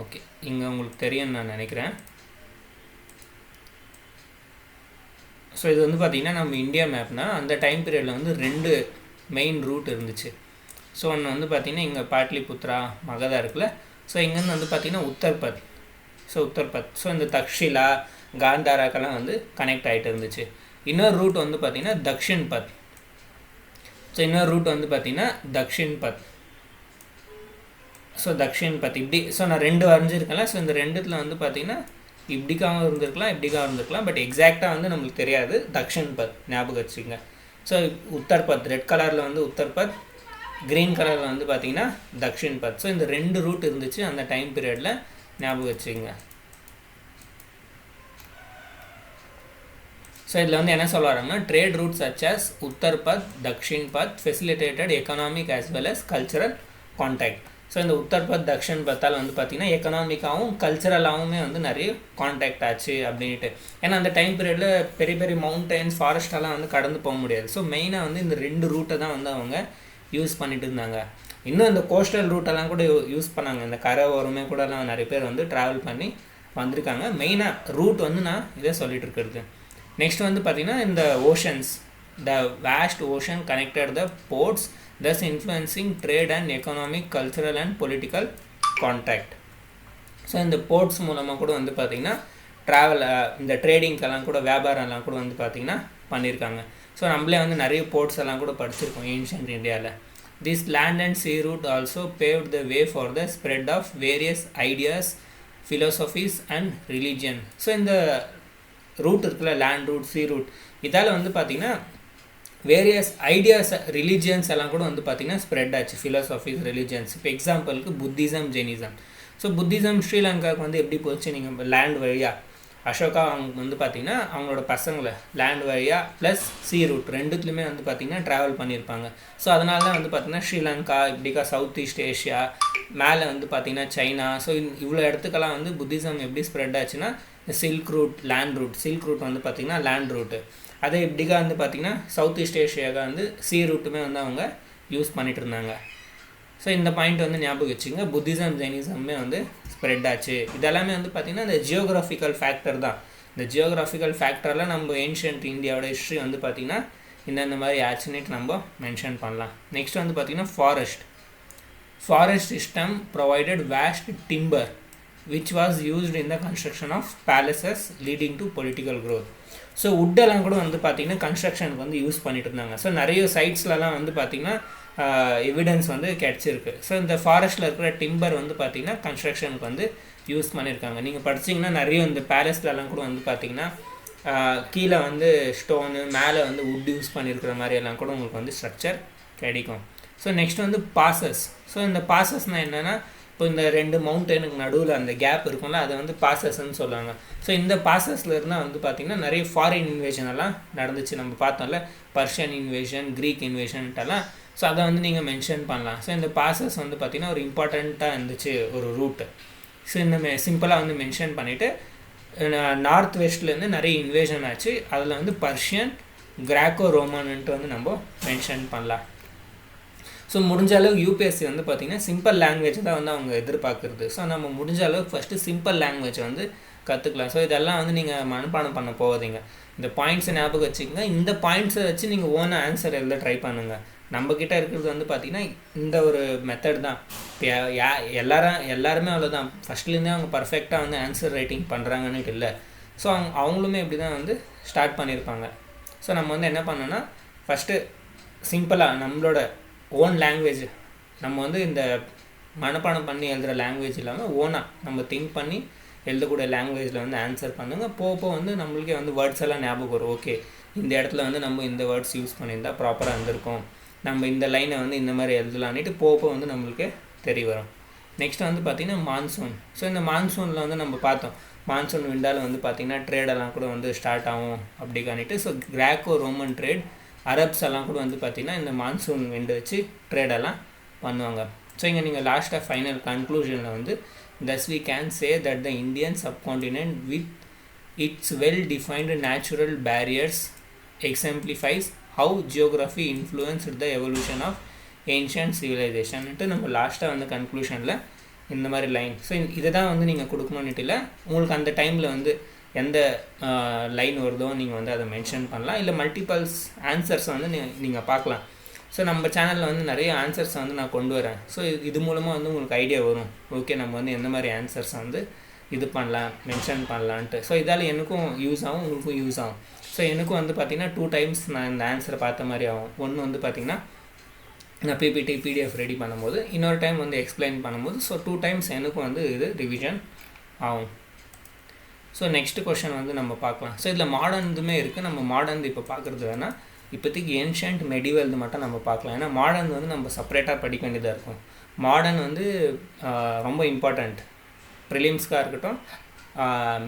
ஓகே, இங்கே உங்களுக்கு தெரியும்னு நான் நினைக்கிறேன். ஸோ இது வந்து பார்த்திங்கன்னா நம்ம இந்தியா மேப்னால் அந்த டைம் பீரியடில் வந்து 2 மெயின் ரூட் இருந்துச்சு. ஸோ ஒன்று வந்து பார்த்திங்கன்னா இங்கே பாட்லிபுத்ரா மகதா இருக்குல்ல, ஸோ இங்கேருந்து வந்து பார்த்திங்கன்னா உத்தர்பத். ஸோ இந்த தக்ஷிலா காந்தாராக்கெல்லாம் வந்து கனெக்ட் ஆகிட்டு இருந்துச்சு. இன்னொரு ரூட் வந்து பார்த்திங்கன்னா தக்ஷின்பத். ஸோ இன்னொரு ரூட் வந்து பார்த்திங்கன்னா தக்ஷின்பத். ஸோ தக்ஷின்பத் இப்படி. ஸோ நான் 2 வரைஞ்சிருக்கேன்ல, ஸோ இந்த 2த்தில் வந்து பார்த்திங்கன்னா இப்படிக்காகவும் இருந்திருக்கலாம், இப்படிக்காகவும் இருந்திருக்கலாம். பட் எக்ஸாக்டாக வந்து நம்மளுக்கு தெரியாது. தக்ஷின்பத் ஞாபகம் வச்சுக்கோங்க. ஸோ உத்தர்பத் ரெட் கலரில் வந்து உத்தர்பத், க்ரீன் கலரில் வந்து பார்த்திங்கன்னா தக்ஷின்பத். ஸோ இந்த 2 ரூட் இருந்துச்சு அந்த டைம் பீரியடில், ஞாபகம் வச்சுக்கோங்க. ஸோ இதில் வந்து என்ன சொல்ல வராங்கன்னா, trade routes such as Uttarapatha, Dakshinapatha facilitated economic as well as cultural contact. So இந்த உத்தர்பத் தக்ஷின்பத்தால் வந்து பார்த்திங்கன்னா எக்கனாமிக்காகவும் கல்ச்சரலாகவுமே வந்து நிறைய கான்டாக்ட் ஆச்சு அப்படின்ட்டு. ஏன்னா அந்த டைம் பீரியடில் பெரிய பெரிய மவுண்டன்ஸ் ஃபாரஸ்டெல்லாம் வந்து கடந்து போக முடியாது. ஸோ மெயினாக வந்து இந்த 2 ரூட்டை தான் வந்து அவங்க யூஸ் பண்ணிட்டு இருந்தாங்க. இன்னும் இந்த கோஸ்டல் ரூட்டெல்லாம் கூட யூஸ் பண்ணாங்க. இந்த கரை ஓரமே கூடலாம் நிறைய பேர் வந்து ட்ராவல் பண்ணி வந்திருக்காங்க. மெயினாக ரூட் வந்து நான் இதை சொல்லிட்டு இருக்கிறது. நெக்ஸ்ட் வந்து பார்த்திங்கன்னா இந்த oceans, the west ocean connected the ports, thus influencing trade and economic, cultural and political contact. So இந்த போர்ட்ஸ் மூலமாக கூட வந்து பார்த்திங்கன்னா ட்ராவல், இந்த ட்ரேடிங்க்கெல்லாம் கூட வியாபாரம்லாம் கூட வந்து பார்த்திங்கன்னா பண்ணியிருக்காங்க. ஸோ நம்மளே வந்து நிறைய போர்ட்ஸ் எல்லாம் கூட படிச்சிருக்கோம் ஏன்ஷியன்ட் இந்தியாவில். This land and sea route also paved the way for the spread of various ideas, philosophies and religion. So இந்த ரூட் இருக்குல்ல, லேண்ட் ரூட், சீ ரூட், இதால் வந்து பார்த்திங்கன்னா வேரியஸ் ஐடியாஸ், ரிலீஜியன்ஸ் எல்லாம் கூட வந்து பார்த்திங்கன்னா ஸ்ப்ரெட் ஆச்சு. ஃபிலோசஃபிஸ், ரிலீஜியன்ஸ். இப்போ எக்ஸாம்பிளுக்கு புத்திசம், ஜெயினிசம். ஸோ புத்திசம் ஸ்ரீலங்காவுக்கு வந்து எப்படி போச்சு, நீங்கள் லேண்ட் வழியாக அசோகா அவங்க வந்து பார்த்திங்கன்னா அவங்களோட பசங்களை லேண்ட் வழியாக ப்ளஸ் சீ ரூட் ரெண்டுத்துலையுமே வந்து பார்த்திங்கன்னா ட்ராவல் பண்ணியிருப்பாங்க. ஸோ அதனால தான் வந்து பார்த்திங்கன்னா ஸ்ரீலங்கா, இப்படிக்கா சவுத் ஈஸ்ட் ஏஷியா, மேலே வந்து பார்த்திங்கன்னா சைனா, ஸோ இவ்வளோ இடத்துக்கெல்லாம் வந்து புத்திசம் எப்படி ஸ்ப்ரெட் ஆச்சுன்னா silk route, land route. Silk route வந்து பார்த்திங்கன்னா லேண்ட் ரூட்டு. அதே இப்படிக்கா வந்து பார்த்திங்கன்னா சவுத் ஈஸ்ட் ஏஷியாவுக்கு வந்து சீ ரூட்டுமே வந்து அவங்க யூஸ் பண்ணிகிட்டு இருந்தாங்க. ஸோ இந்த பாயிண்ட் வந்து ஞாபகம் வச்சுங்க. புத்திசம், ஜெயினிசமே வந்து ஸ்ப்ரெட் ஆச்சு. இதெல்லாமே வந்து பார்த்திங்கன்னா இந்த ஜியோகிராஃபிக்கல் ஃபேக்டர் தான். இந்த ஜியோகிராஃபிக்கல் ஃபேக்டரில் நம்ம ஏன்ஷியன்ட் இந்தியாவோட ஹிஸ்ட்ரி வந்து பார்த்திங்கன்னா இந்த மாதிரி ஆச்சுன்னுட்டு நம்ம மென்ஷன் பண்ணலாம். நெக்ஸ்ட் வந்து பார்த்திங்கன்னா forest system provided waste timber which was used in the construction of palaces leading to political growth. So வுட்டெல்லாம் கூட வந்து பார்த்திங்கன்னா கன்ஸ்ட்ரக்ஷனுக்கு வந்து யூஸ் பண்ணிட்டு இருந்தாங்க. ஸோ நிறைய சைட்ஸ்லலாம் வந்து பார்த்திங்கன்னா எவிடன்ஸ் வந்து கிடச்சிருக்கு. ஸோ இந்த ஃபாரஸ்ட்டில் இருக்கிற டிம்பர் வந்து பார்த்திங்கன்னா கன்ஸ்ட்ரக்ஷனுக்கு வந்து யூஸ் பண்ணியிருக்காங்க. நீங்கள் படிச்சிங்கன்னா நிறைய இந்த பேலஸ்லலாம் கூட வந்து பார்த்திங்கன்னா கீழே வந்து ஸ்டோனு, மேலே வந்து வுட் யூஸ் பண்ணியிருக்கிற மாதிரி எல்லாம் கூட உங்களுக்கு வந்து ஸ்ட்ரக்சர் கிடைக்கும். ஸோ நெக்ஸ்ட் வந்து பாசஸ். ஸோ இந்த பாசஸ்னால் என்னென்னா, இப்போ இந்த 2 மவுண்டனுக்கு நடுவில் அந்த கேப் இருக்கும்ல, அதை வந்து பாசஸ்ன்னு சொல்லுவாங்க. ஸோ இந்த பாசஸில் இருந்தால் வந்து பார்த்திங்கன்னா நிறைய ஃபாரின் இன்வேஷன் எல்லாம் நடந்துச்சு. நம்ம பார்த்தோம்ல, பர்ஷியன் இன்வேஷன், க்ரீக் இன்வேஷன்ட்டெல்லாம். ஸோ அதை வந்து நீங்கள் மென்ஷன் பண்ணலாம். ஸோ இந்த பாசஸ் வந்து பார்த்திங்கன்னா ஒரு இம்பார்ட்டண்ட்டாக இருந்துச்சு, ஒரு ரூட்டு. ஸோ இந்த சிம்பிளாக வந்து மென்ஷன் பண்ணிவிட்டு நார்த் வெஸ்ட்லேருந்து நிறைய இன்வேஷன் ஆச்சு. அதில் வந்து பர்ஷியன், கிராக்கோ ரோமான்ட்டு வந்து நம்ம மென்ஷன் பண்ணலாம். ஸோ முடிஞ்ச அளவுக்கு யூபிஎஸ்சி வந்து பார்த்திங்கன்னா சிம்பிள் லாங்குவேஜ் தான் வந்து அவங்க எதிர்பார்க்குறது. ஸோ நம்ம முடிஞ்ச அளவுக்கு ஃபஸ்ட்டு சிம்பிள் லாங்குவேஜ் வந்து கற்றுக்கலாம். ஸோ இதெல்லாம் வந்து நீங்கள் மனப்பாடம் பண்ண போகாதீங்க. இந்த பாயிண்ட்ஸை ஞாபகம் வச்சுக்கோங்க. இந்த பாயிண்ட்ஸை வச்சு நீங்கள் ஓனாக ஆன்சர் எழுத ட்ரை பண்ணுங்கள். நம்மக்கிட்ட இருக்கிறது வந்து பார்த்திங்கன்னா இந்த ஒரு மெத்தட் தான். இப்போ எல்லாருமே அவ்வளோதான். ஃபஸ்ட்லேருந்தே அவங்க பர்ஃபெக்டாக வந்து ஆன்சர் ரைட்டிங் பண்ணுறாங்கன்னுட்டு இல்லை. ஸோ அவங்களுமே இப்படி தான் வந்து ஸ்டார்ட் பண்ணியிருப்பாங்க. ஸோ நம்ம வந்து என்ன பண்ணோன்னா, ஃபஸ்ட்டு சிம்பிளாக நம்மளோட ஓன் லாங்குவேஜ், நம்ம வந்து இந்த மனப்பாடம் பண்ணி எழுதுகிற லாங்குவேஜ் இல்லாமல் ஓனாக நம்ம திங்க் பண்ணி எழுதக்கூடிய லாங்குவேஜில் வந்து ஆன்சர் பண்ணுங்கள். போக வந்து நம்மளுக்கே வந்து வேர்ட்ஸ் எல்லாம் ஞாபகம் வரும். ஓகே, இந்த இடத்துல வந்து நம்ம இந்த வேர்ட்ஸ் யூஸ் பண்ணியிருந்தால் ப்ராப்பராக இருந்திருக்கும், நம்ம இந்த லைனை வந்து இந்த மாதிரி எழுதலான்ட்டு போக வந்து நம்மளுக்கு தெரிய வரும். நெக்ஸ்ட் வந்து பார்த்திங்கன்னா மான்சூன். ஸோ இந்த மான்சூனில் வந்து நம்ம பார்த்தோம், மான்சூன் விண்டால் வந்து பார்த்திங்கன்னா ட்ரேடெல்லாம் கூட வந்து ஸ்டார்ட் ஆகும் அப்படி காணிட்டு. ஸோ கிராக்கோ ரோமன் ட்ரேட், அரப்ஸ் எல்லாம் கூட வந்து பார்த்திங்கன்னா இந்த மான்சூன் விண்டு வச்சு ட்ரேடெல்லாம் பண்ணுவாங்க. ஸோ இங்கே நீங்கள் லாஸ்ட்டாக ஃபைனல் கன்க்ளூஷனில் வந்து thus we can say that the Indian subcontinent with its well-defined natural barriers exemplifies how geography influenced the evolution of ancient civilization. நம்ம லாஸ்ட்டாக வந்து கன்க்ளூஷனில் இந்த மாதிரி லைன். ஸோ இதை தான் வந்து நீங்கள் கொடுக்கணுன்னுட்டு இல்லை, உங்களுக்கு அந்த டைமில் வந்து எந்த லைன் வருதோ நீங்கள் வந்து அதை மென்ஷன் பண்ணலாம். இல்லை மல்டிபிள்ஸ் ஆன்சர்ஸை வந்து நீங்கள் பார்க்கலாம். ஸோ நம்ம சேனலில் வந்து நிறைய ஆன்சர்ஸை வந்து நான் கொண்டு வரேன். ஸோ இது மூலமாக வந்து உங்களுக்கு ஐடியா வரும், ஓகே நம்ம வந்து எந்த மாதிரி ஆன்சர்ஸை வந்து இது பண்ணலாம், மென்ஷன் பண்ணலான்ட்டு. ஸோ இதால் எனக்கும் யூஸ் ஆகும், உங்களுக்கும் யூஸ் ஆகும். ஸோ எனக்கும் வந்து பார்த்திங்கன்னா 2 times நான் இந்த ஆன்சரை பார்த்த மாதிரி ஆகும். ஒன்று வந்து பார்த்திங்கன்னா நான் பிபிடி பிடிஎஃப் ரெடி பண்ணும்போது, இன்னொரு டைம் வந்து எக்ஸ்பிளைன் பண்ணும்போது. ஸோ 2 times எனக்கும் வந்து இது ரிவிஷன் ஆகும். ஸோ நெக்ஸ்ட் கொஷன் வந்து நம்ம பார்க்கலாம். ஸோ இதில் மாடர்ன்துமே இருக்குது. நம்ம மாடர்ன் இப்போ பார்க்குறது வேணால் இப்போதைக்கு ஏன்ஷியன்ட் மெடிவல்து மட்டும் நம்ம பார்க்கலாம். ஏன்னா மாடர்ன் வந்து நம்ம செப்பரேட்டாக படிக்க வேண்டியதாக இருக்கும். மாடர்ன் வந்து ரொம்ப இம்பார்ட்டண்ட், ப்ரிலிம்ஸ்க்காக இருக்கட்டும்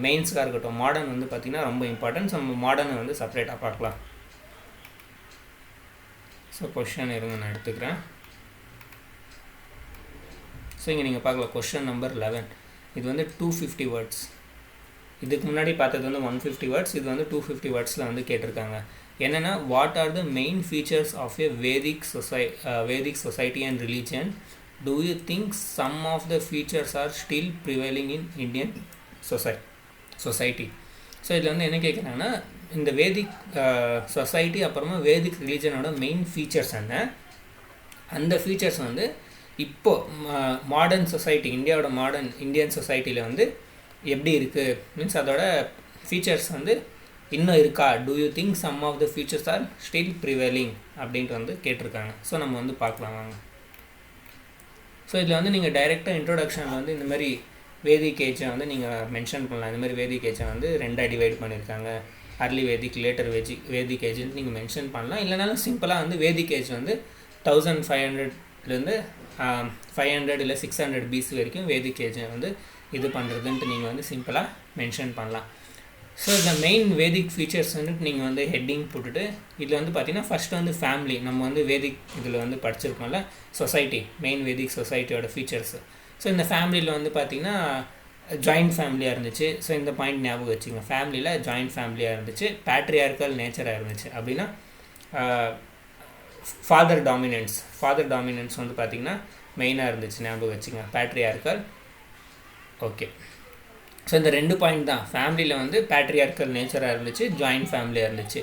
மெயின்ஸ்க்காக இருக்கட்டும். மாடர்ன் வந்து பார்த்திங்கன்னா ரொம்ப இம்பார்ட்டன்ட். ஸோ நம்ம மாடர்னை வந்து செப்பரேட்டாக பார்க்கலாம். ஸோ கொஷன் இருங்க நான் எடுத்துக்கிறேன். ஸோ இங்கே நீங்கள் பார்க்கலாம் கொஷன் நம்பர் 11. இது வந்து 250 words. இதுக்கு முன்னாடி பார்த்தது வந்து 150 words. இது வந்து 250 wordsல வந்து கேட்டிருக்காங்க. என்னென்னா what are the main features of a Vedic society and religion? Do you think some of the features are still prevailing in Indian society? So இதில் வந்து என்ன கேட்குறாங்கன்னா, இந்த வேதிக் சொசைட்டி அப்புறமா வேதிக் ரிலீஜனோட மெயின் ஃபீச்சர்ஸ் என்ன, அந்த ஃபீச்சர்ஸ் வந்து இப்போது மாடர்ன் சொசைட்டி, இந்தியன் சொசைட்டியில் வந்து எப்படி இருக்குது, மீன்ஸ் அதோட ஃபீச்சர்ஸ் வந்து இன்னும் இருக்கா? Do you think some of the features are still prevailing அப்படின்ட்டு வந்து கேட்டிருக்காங்க. ஸோ நம்ம வந்து பார்க்கலாம் வாங்க. ஸோ இதில் வந்து நீங்கள் டைரெக்டாக இன்ட்ரோடக்ஷனில் வந்து இந்த மாதிரி வேதிக் ஏஜை வந்து நீங்கள் மென்ஷன் பண்ணலாம். இந்த மாதிரி வேதிக் ஏஜை வந்து 2ஆக டிவைட் பண்ணியிருக்காங்க. அர்லி வேதிக், லேட்டர் வேதிக் ஏஜ்னு நீங்கள் மென்ஷன் பண்ணலாம். இல்லைனாலும் சிம்பிளாக வந்து வேதிக் ஏஜ் வந்து 1500லேருந்து 500 இல்லை 600 BC வரைக்கும் வேதிக் ஏஜை வந்து இது பண்ணுறதுன்ட்டு நீங்கள் வந்து சிம்பிளாக மென்ஷன் பண்ணலாம். ஸோ இந்த மெயின் வேதிக் ஃபீச்சர்ஸ் வந்துட்டு நீங்கள் வந்து ஹெட்டிங் போட்டுட்டு இதில் வந்து பார்த்திங்கன்னா ஃபஸ்ட்டு வந்து ஃபேமிலி, நம்ம வந்து வேதிக் இதில் வந்து படிச்சிருக்கோம்ல, சொசைட்டி, மெயின் வேதிக் சொசைட்டியோட ஃபீச்சர்ஸு. ஸோ இந்த ஃபேமிலியில் வந்து பார்த்திங்கன்னா ஜாயிண்ட் ஃபேமிலியாக இருந்துச்சு. ஸோ இந்த பாயிண்ட் ஞாபகம் வச்சுங்க, ஃபேமிலியில் ஜாயிண்ட் ஃபேமிலியாக இருந்துச்சு, பேட்ரியார்க்கல் நேச்சராக இருந்துச்சு. அப்படின்னா ஃபாதர் டாமினன்ஸ் வந்து பார்த்திங்கன்னா மெயினாக இருந்துச்சு, ஞாபகம் வச்சுங்க, பேட்ரியார்க்கல். ஓகே, ஸோ இந்த 2 பாயிண்ட் தான். ஃபேமிலியில் வந்து பேட்ரியார்க்கல் நேச்சராக இருந்துச்சு, ஜாயிண்ட் ஃபேமிலியாக இருந்துச்சு.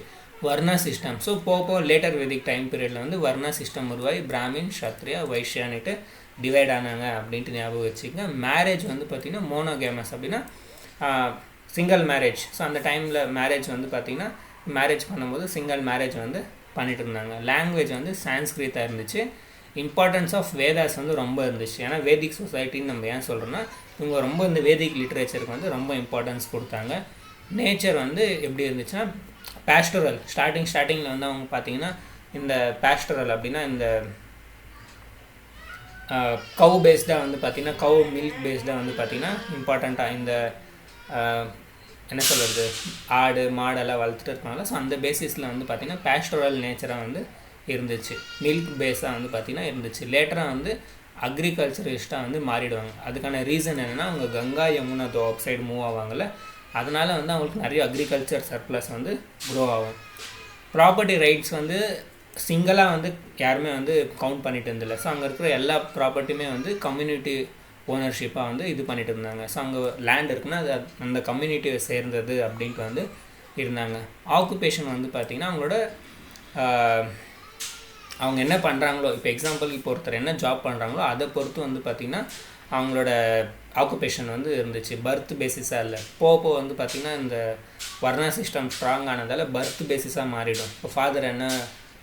வர்ணா சிஸ்டம், ஸோ போக லேட்டர் வேதிக் டைம் பீரியடில் வந்து வர்ணா சிஸ்டம் உருவாகி பிராமின், க்ஷத்ரியா, வைஷ்யான்ட்டு டிவைட் ஆனாங்க அப்படின்ட்டு ஞாபகம் வச்சுக்கோங்க. மேரேஜ் வந்து பார்த்திங்கன்னா மோனோகேமஸ், அப்படின்னா சிங்கிள் மேரேஜ். ஸோ அந்த டைமில் மேரேஜ் வந்து பார்த்திங்கன்னா மேரேஜ் பண்ணும்போது சிங்கிள் மேரேஜ் வந்து பண்ணிட்டு இருந்தாங்க. லாங்குவேஜ் வந்து சான்ஸ்கிரிட்டாக இருந்துச்சு. இம்பார்ட்டன்ஸ் ஆஃப் வேதாஸ் வந்து ரொம்ப இருந்துச்சு. ஏன்னா வேதிக் சொசைட்டின்னு நம்ம ஏன் சொல்கிறோன்னா, இவங்க ரொம்ப இந்த வேதிக் லிட்ரேச்சருக்கு வந்து ரொம்ப இம்பார்ட்டன்ஸ் கொடுத்தாங்க. நேச்சர் வந்து எப்படி இருந்துச்சுன்னா பேஸ்டரல், ஸ்டார்டிங்கில் வந்து அவங்க பார்த்திங்கன்னா இந்த பேஸ்டரல் அப்படின்னா இந்த கவு பேஸ்டாக வந்து பார்த்திங்கன்னா கவு மில்க் பேஸ்டாக வந்து பார்த்திங்கன்னா இம்பார்ட்டண்ட்டாக இந்த என்ன சொல்கிறது, ஆடு மாடெல்லாம் வளர்த்துட்டு இருக்காங்களா. ஸோ அந்த பேசிஸில் வந்து பார்த்திங்கன்னா பேஸ்டரல் நேச்சராக வந்து இருந்துச்சு, மில்க் பேஸாக வந்து பார்த்திங்கன்னா இருந்துச்சு. லேட்டராக வந்து அக்ரிகல்ச்சரிஸ்ட்டாக வந்து மாறிடுவாங்க. அதுக்கான ரீசன் என்னென்னா, அவங்க கங்கா யமுனா சைடு மூவ் ஆவாங்கள்ல, அதனால் வந்து அவங்களுக்கு நிறைய அக்ரிகல்ச்சர் சர்ப்ளஸ் வந்து க்ரோ ஆகும். ப்ராப்பர்ட்டி ரைட்ஸ் வந்து சிங்கிளாக வந்து யாருமே வந்து கவுண்ட் பண்ணிட்டு இருந்தில்ல. ஸோ அங்கே இருக்கிற எல்லா ப்ராப்பர்ட்டியுமே வந்து கம்யூனிட்டி ஓனர்ஷிப்பாக வந்து இது பண்ணிட்டு இருந்தாங்க. ஸோ அங்கே லேண்ட் இருக்குன்னா அது அந்த கம்யூனிட்டியை சேர்ந்தது அப்படின்ட்டு வந்து இருந்தாங்க. ஆக்குபேஷன் வந்து பார்த்திங்கன்னா அவங்களோட அவங்க என்ன பண்ணுறாங்களோ, இப்போ எக்ஸாம்பிள் இப்போ ஒருத்தர் என்ன ஜாப் பண்ணுறாங்களோ அதை பொறுத்து வந்து பார்த்திங்கன்னா அவங்களோட ஆக்குபேஷன் வந்து இருந்துச்சு. பர்த் பேசிஸாக இல்லை. போக வந்து பார்த்திங்கன்னா இந்த வர்ணா சிஸ்டம் ஸ்ட்ராங் ஆனதால் பர்த் பேசிஸாக மாறிடும். இப்போ ஃபாதர் என்ன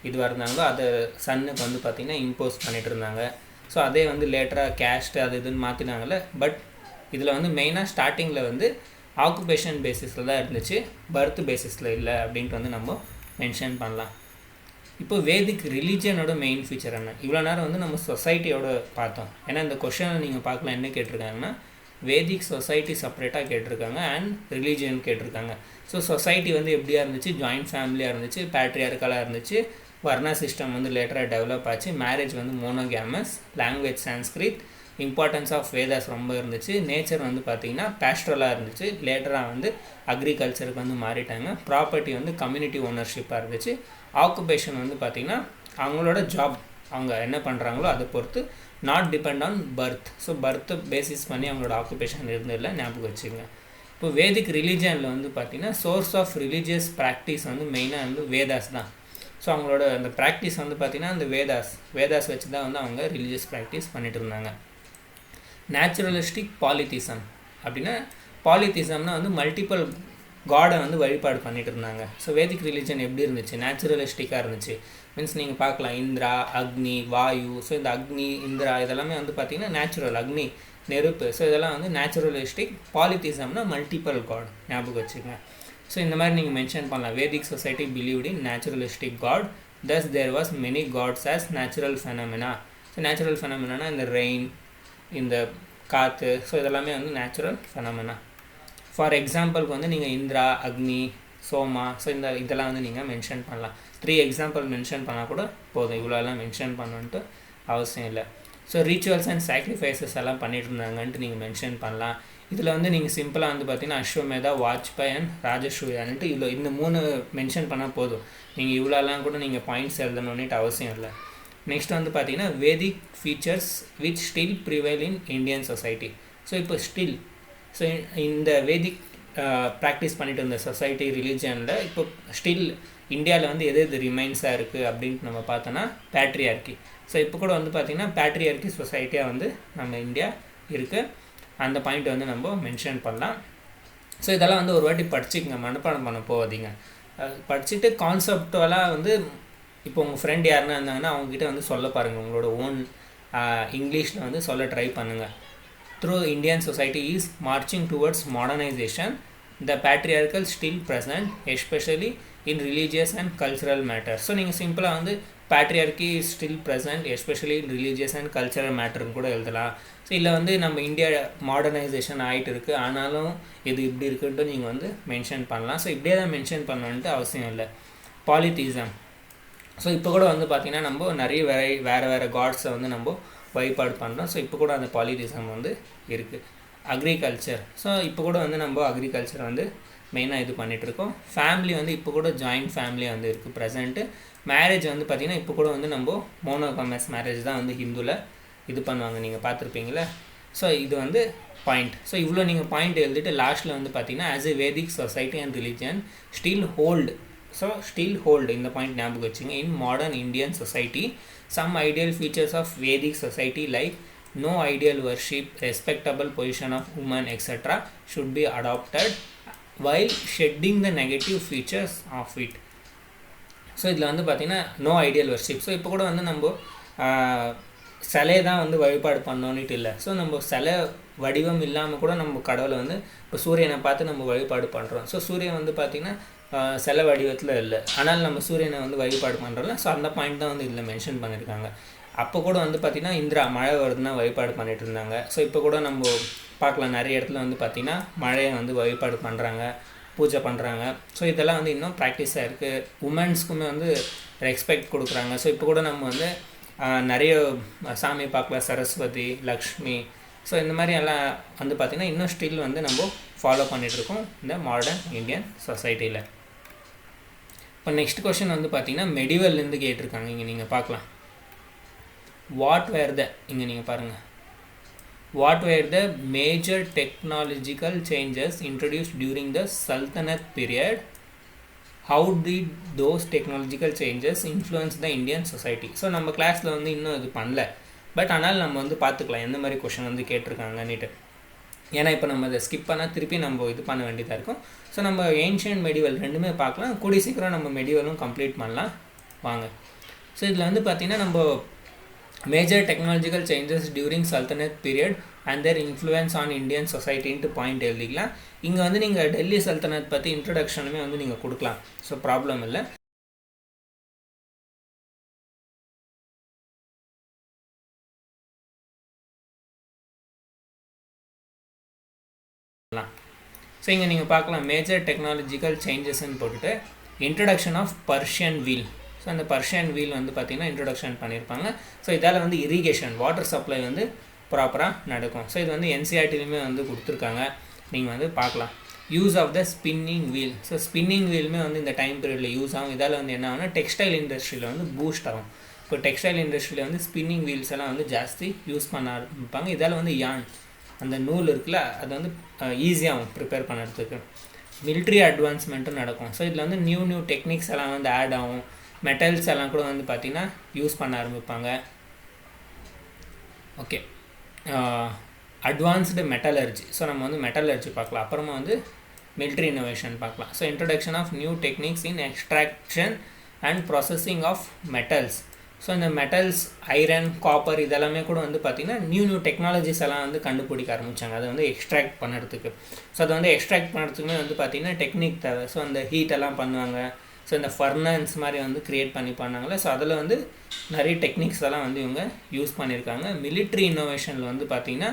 இதுவாக இருந்தாங்களோ அதை சன்னுக்கு வந்து பார்த்திங்கன்னா இம்போஸ் பண்ணிகிட்டு இருந்தாங்க. ஸோ அதே வந்து லேட்டராக கேஸ்ட்டு அது இதுன்னு மாற்றினாங்கல்ல. பட் இதில் வந்து மெயினாக ஸ்டார்டிங்கில் வந்து ஆக்குபேஷன் பேசிஸில் தான் இருந்துச்சு, பர்த் பேசிஸில் இல்லை அப்படின்ட்டு வந்து நம்ம மென்ஷன் பண்ணலாம். இப்போ வேதிக் ரிலீஜியனோட மெயின் ஃபீச்சர் என்ன? இவ்வளோ நேரம் வந்து நம்ம சொசைட்டியோட பார்த்தோம். ஏன்னா இந்த கொஷனை நீங்கள் பார்க்கலாம், என்ன கேட்டிருக்காங்கன்னா வேதிக் சொசைட்டி செப்பரேட்டாக கேட்டிருக்காங்க அண்ட் ரிலீஜியன் கேட்டிருக்காங்க. ஸோ சொசைட்டி வந்து எப்படியா இருந்துச்சு, ஜாயிண்ட் ஃபேமிலியாக இருந்துச்சு, பேட்ரியார்க்கலாக இருந்துச்சு, வர்ணா சிஸ்டம் வந்து லேட்டராக டெவலப் ஆச்சு, மேரேஜ் வந்து monogamous, language Sanskrit, importance of Vedas ரொம்ப இருந்துச்சு, நேச்சர் வந்து பார்த்திங்கன்னா பேஸ்ட்ரலாக இருந்துச்சு, லேட்டராக வந்து அக்ரிகல்ச்சருக்கு வந்து மாறிட்டாங்க, ப்ராப்பர்ட்டி வந்து கம்யூனிட்டி ஓனர்ஷிப்பாக இருந்துச்சு, ஆக்குபேஷன் வந்து பார்த்திங்கன்னா அவங்களோட ஜாப், அவங்க என்ன பண்ணுறாங்களோ அதை பொறுத்து, not depend on birth. So பர்த்தை பேசிஸ் பண்ணி அவங்களோட ஆக்குபேஷன் இருந்ததில்லை, ஞாபகம் வச்சுக்கோங்க. இப்போ வேதிக் ரிலீஜனில் வந்து பார்த்திங்கன்னா சோர்ஸ் ஆஃப் ரிலீஜியஸ் ப்ராக்டிஸ் வந்து மெயினாக வந்து வேதாஸ் தான். ஸோ அவங்களோட அந்த ப்ராக்டிஸ் வந்து பார்த்திங்கன்னா அந்த வேதாஸ் வச்சு தான் வந்து அவங்க ரிலீஜியஸ் ப்ராக்டிஸ் பண்ணிட்டு இருந்தாங்க. நேச்சுரலிஸ்டிக் பாலித்திசம் அப்படின்னா, பாலித்திசம்னா வந்து மல்டிபிள் காடை வந்து வழிபாடு பண்ணிட்டு இருந்தாங்க. ஸோ வேதிக் ரிலீஜன் எப்படி இருந்துச்சு? நேச்சுரலிஸ்டிக்காக இருந்துச்சு. மீன்ஸ் நீங்கள் பார்க்கலாம் இந்திரா, அக்னி, வாயு. ஸோ இந்த அக்னி, இந்திரா இதெல்லாமே வந்து பார்த்திங்கன்னா நேச்சுரல், அக்னி நெருப்பு. ஸோ இதெல்லாம் வந்து நேச்சுரலிஸ்டிக். பாலித்திசம்னா மல்டிபிள் காட், ஞாபகம் வச்சுக்கோங்க. ஸோ இந்த மாதிரி நீங்கள் மென்ஷன் பண்ணலாம். Vedic society believed in naturalistic god, thus there was many gods as natural phenomena. So natural phenomena இந்த ரெயின், இந்த காற்று, ஸோ இதெல்லாமே வந்து நேச்சுரல் ஃபெனமெனா. ஃபார் எக்ஸாம்பிளுக்கு வந்து நீங்கள் இந்திரா, அக்னி, சோமா, ஸோ இதெல்லாம் வந்து நீங்கள் மென்ஷன் பண்ணலாம். 3 எக்ஸாம்பிள் மென்ஷன் பண்ணால் கூட போதும், இவ்வளோலாம் மென்ஷன் பண்ணணுன்ட்டு அவசியம் இல்லை. ஸோ ரிச்சுவல்ஸ் அண்ட் சாக்ரிஃபைசஸ் எல்லாம் பண்ணிட்டு இருந்தாங்கன்ட்டு நீங்கள் மென்ஷன் பண்ணலாம். இதில் வந்து நீங்கள் சிம்பிளாக வந்து பார்த்தீங்கன்னா அஸ்வமேதா, வாஜ்பாய் அண்ட் ராஜசூயான்ட்டு இந்த 3 மென்ஷன் பண்ணால் போதும். நீங்கள் இவ்வளோலாம் கூட நீங்கள் பாயிண்ட்ஸ் எழுதணுன்னுட்டு அவசியம் இல்லை. நெக்ஸ்ட் வந்து பார்த்தீங்கன்னா Vedic features which still prevail in Indian society. So இப்போ ஸ்டில், ஸோ இந்த வேதிக் ப்ராக்டிஸ் பண்ணிட்டு இருந்த சொசைட்டி ரிலீஜனில் இப்போ ஸ்டில் இந்தியாவில் வந்து எது ரிமைன்ஸாக இருக்குது அப்படின்ட்டு நம்ம பார்த்தோன்னா பேட்ரியார்கி. ஸோ இப்போ கூட வந்து பார்த்திங்கன்னா பேட்ரியார்கி சொசைட்டியாக வந்து நம்ம இந்தியா இருக்குது. அந்த பாயிண்ட் வந்து நம்ம மென்ஷன் பண்ணலாம். ஸோ இதெல்லாம் வந்து ஒரு வாட்டி படிச்சுக்கங்க, மனப்பாடம் பண்ண போகாதீங்க. படிச்சுட்டு கான்செப்டுவலாக வந்து இப்போ உங்கள் ஃப்ரெண்ட் யாருன்னா இருந்தாங்கன்னா அவங்ககிட்ட வந்து சொல்ல பாருங்கள், உங்களோட ஓன் இங்கிலீஷில் வந்து சொல்ல ட்ரை பண்ணுங்கள். Through Indian society is marching towards modernization, the patriarchal still present, especially in religious and cultural matters. So நீங்கள் சிம்பிளாக வந்து patriarchy is still present, especially in religious and cultural matter-னு கூட எழுதலாம். ஸோ இல்லை வந்து நம்ம இந்தியா மாடர்னைசேஷன் ஆகிட்டு இருக்குது, ஆனாலும் இது இப்படி இருக்குன்ட்டு நீங்கள் வந்து மென்ஷன் பண்ணலாம். ஸோ இப்படியே தான் மென்ஷன் பண்ணணுன்ட்டு அவசியம் இல்லை. பாலித்திசம், ஸோ இப்போ கூட வந்து பார்த்திங்கன்னா நம்ம நிறைய வேறு காட்ஸை வந்து நம்ம வழிபாடு பண்ணுறோம். ஸோ இப்போ கூட அந்த பாலித்திசம் வந்து இருக்குது. அக்ரிகல்ச்சர், ஸோ இப்போ கூட வந்து நம்ம அக்ரிகல்ச்சர் வந்து மெயினாக இது பண்ணிகிட்ருக்கோம். ஃபேமிலி வந்து இப்போ கூட ஜாயிண்ட் ஃபேமிலியாக வந்து இருக்குது ப்ரெசென்ட்டு. மேரேஜ் வந்து பார்த்திங்கன்னா இப்போ கூட வந்து நம்ம மோனோகமஸ் மேரேஜ் தான் வந்து ஹிந்துவில் இது பண்ணுவாங்க, நீங்கள் பார்த்துருப்பீங்களே. ஸோ இது வந்து பாயிண்ட். ஸோ இவ்வளோ நீங்கள் பாயிண்ட் எழுதிட்டு லாஸ்ட்டில் வந்து பார்த்திங்கன்னா as a Vedic society and religion still hold. So still hold இந்த பாயிண்ட் ஞாபகம் வச்சுங்க. இன் modern Indian society some ideal features of Vedic society like no ideal worship, respectable position of women, etc. should be adopted while shedding the negative features of it. So இதில் வந்து பார்த்திங்கன்னா நோ ஐடியல் வர்ஷிப். ஸோ இப்போ கூட வந்து நம்ம சிலை தான் வந்து வழிபாடு பண்ணோன்னுட்டு இல்லை. ஸோ நம்ம சிலை வடிவம் இல்லாமல் கூட நம்ம கடவுளை வந்து இப்போ சூரியனை பார்த்து நம்ம வழிபாடு பண்ணுறோம். ஸோ சூரியன் வந்து பார்த்திங்கன்னா சில வடிவத்தில் இல்லை, ஆனால் நம்ம சூரியனை வந்து வழிபாடு பண்ணுறோம்ல. ஸோ அந்த பாயிண்ட் தான் வந்து இதில் மென்ஷன் பண்ணியிருக்காங்க. அப்போ கூட வந்து பார்த்திங்கன்னா இந்திரா மழை வருதுன்னா வழிபாடு பண்ணிட்டு இருந்தாங்க. ஸோ இப்போ கூட நம்ம பார்க்கலாம் நிறைய இடத்துல வந்து பார்த்திங்கன்னா மழையை வந்து வழிபாடு பண்ணுறாங்க, பூஜை பண்ணுறாங்க. ஸோ இதெல்லாம் வந்து இன்னும் ப்ராக்டிஸாக இருக்குது. உமன்ஸ்க்குமே வந்து ரெஸ்பெக்ட் கொடுக்குறாங்க. ஸோ இப்போ கூட நம்ம வந்து நிறைய சாமி பார்க்கலாம், சரஸ்வதி, லக்ஷ்மி. ஸோ இந்த மாதிரி எல்லாம் வந்து பார்த்திங்கன்னா இன்னும் ஸ்டில் வந்து நம்ம ஃபாலோ பண்ணிகிட்ருக்கோம் இந்த மாடர்ன் இந்தியன் சொசைட்டியில். இப்போ நெக்ஸ்ட் கொஷின் வந்து பார்த்திங்கன்னா மெடிவல்லேருந்து கேட்டிருக்காங்க. இங்கே நீங்கள் பார்க்கலாம் வாட் வேர் த, இங்கே நீங்கள் பாருங்கள், what were the major technological changes introduced during the Sultanate period, how did those technological changes influence the Indian society. So நம்ம கிளாஸில் வந்து இன்னும் இது பண்ணல, பட் ஆனால் நம்ம வந்து பார்த்துக்கலாம் எந்த மாதிரி கொஷின் வந்து கேட்டிருக்காங்கன்னுட்டு. ஏன்னா இப்போ நம்ம அதை ஸ்கிப் பண்ணால் திருப்பி நம்ம இது பண்ண வேண்டியதாக இருக்கும். ஸோ நம்ம ஏன்ஷியன்ட் மெடிவல் ரெண்டுமே பார்க்கலாம். கூடி சீக்கிரம் நம்ம மெடிவலும் கம்ப்ளீட் பண்ணலாம் வாங்க. ஸோ இதில் வந்து பார்த்திங்கன்னா நம்ம major technological changes during Sultanate period and their influence on Indian சொசைட்டின்ட்டு பாயிண்ட் எழுதிக்கலாம். இங்கே வந்து நீங்கள் டெல்லி சல்தனத் பற்றி இன்ட்ரடக்ஷனுமே வந்து நீங்கள் கொடுக்கலாம். ஸோ ப்ராப்ளம் இல்லை. ஸோ இங்கே நீங்கள் பார்க்கலாம் மேஜர் டெக்னாலஜிக்கல் சேஞ்சஸ்ன்னு போட்டுட்டு introduction of Persian wheel. So அந்த பர்ஷியன் வீல் வந்து பார்த்திங்கன்னா இன்ட்ரடக்ஷன் பண்ணியிருப்பாங்க. ஸோ இதால் வந்து இரிகேஷன், வாட்டர் சப்ளை வந்து ப்ராப்பராக நடக்கும். ஸோ இது வந்து என்சிஆர்டிலையுமே வந்து கொடுத்துருக்காங்க, நீங்கள் வந்து பார்க்கலாம். Use of the spinning wheel. So spinning வீலுமே வந்து இந்த டைம் பீரியடில் யூஸ் ஆகும். இதால் வந்து என்ன ஆகும்னா டெக்ஸ்டைல் இண்டஸ்ட்ரியில் வந்து பூஸ்ட் ஆகும். இப்போ டெக்ஸ்டைல் இண்டஸ்ட்ரியில் வந்து ஸ்பின்னிங் வீல்ஸ் எல்லாம் வந்து ஜாஸ்தி யூஸ் பண்ண ஆரம்பிப்பாங்க. இதால் வந்து யான் அந்த நூல் இருக்குல்ல அது வந்து ஈஸியாகும் ப்ரிப்பேர் பண்ணுறதுக்கு. மிலிட்ரி அட்வான்ஸ்மெண்ட்டும் நடக்கும். ஸோ இதில் வந்து நியூ டெக்னிக்ஸ் எல்லாம் வந்து ஆட் ஆகும். மெட்டல்ஸ் எல்லாம் கூட வந்து பார்த்திங்கன்னா யூஸ் பண்ண ஆரம்பிப்பாங்க. Okay, advanced metallurgy. ஸோ நம்ம வந்து மெட்டலர்ஜி பார்க்கலாம். அப்புறமா வந்து மிலிட்ரி இன்னோவேஷன் பார்க்கலாம். So introduction of new techniques in extraction and processing of metals. So இந்த மெட்டல்ஸ், ஐரன், காப்பர் இதெல்லாமே கூட வந்து பார்த்திங்கன்னா நியூ டெக்னாலஜிஸ் எல்லாம் வந்து கண்டுபிடிக்க ஆரம்பித்தாங்க அதை வந்து எக்ஸ்ட்ராக்ட் பண்ணுறதுக்கு. ஸோ அதை வந்து எக்ஸ்ட்ராக்ட் பண்ணுறதுக்குமே வந்து பார்த்திங்கன்னா டெக்னிக் தேவை. ஸோ அந்த ஹீட்டெல்லாம் பண்ணுவாங்க. ஸோ இந்த ஃபர்னன்ஸ் மாதிரி வந்து க்ரியேட் பண்ணி பண்ணாங்களே. ஸோ அதில் வந்து நிறைய டெக்னிக்ஸ் எல்லாம் வந்து இவங்க யூஸ் பண்ணியிருக்காங்க. மிலிட்ரி இன்னோவேஷனில் வந்து பார்த்திங்கன்னா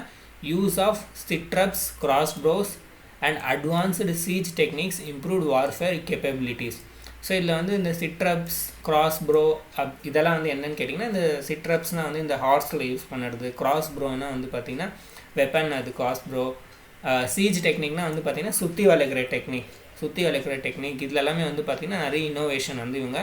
use of stirrups, crossbows and advanced siege techniques improved warfare capabilities. So இதில் வந்து இந்த சிட்ரப்ஸ், கிராஸ் ப்ரோ இதெல்லாம் வந்து என்னென்னு கேட்டிங்கன்னா, இந்த சிட்ரப்ஸ்னால் வந்து இந்த ஹார்ஸில் யூஸ் பண்ணுறது, கிராஸ் ப்ரோனால் வந்து பார்த்திங்கன்னா வெப்பன், அது கிராஸ் ப்ரோ. சீஜ் டெக்னிக்னால் வந்து பார்த்திங்கன்னா சுற்றி வளைக்கிற டெக்னிக் இதில் எல்லாமே வந்து பார்த்திங்கன்னா நிறைய இன்னோவேஷன் வந்து இவங்க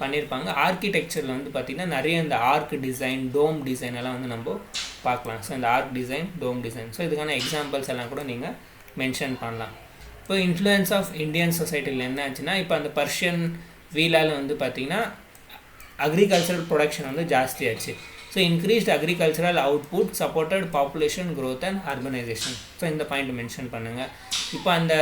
பண்ணியிருப்பாங்க. ஆர்கிடெக்சரில் வந்து பார்த்திங்கன்னா நிறைய இந்த ஆர்க் டிசைன், டோம் டிசைன் எல்லாம் வந்து நம்ம பார்க்கலாம். ஸோ இந்த ஆர்க் டிசைன், டோம் டிசைன், ஸோ இதுக்கான எக்ஸாம்பிள்ஸ் எல்லாம் கூட நீங்கள் மென்ஷன் பண்ணலாம். இப்போ இன்ஃப்ளூயன்ஸ் ஆஃப் இந்தியன் சொசைட்டியில் என்ன ஆச்சுன்னா, இப்போ அந்த பர்ஷியன் வீலால் வந்து பார்த்திங்கன்னா அக்ரிகல்ச்சரல் ப்ரொடக்ஷன் வந்து ஜாஸ்தியாச்சு. So increased agricultural output supported population growth and urbanization. So இந்த பாயிண்ட் மென்ஷன் பண்ணுங்கள். இப்போ அந்த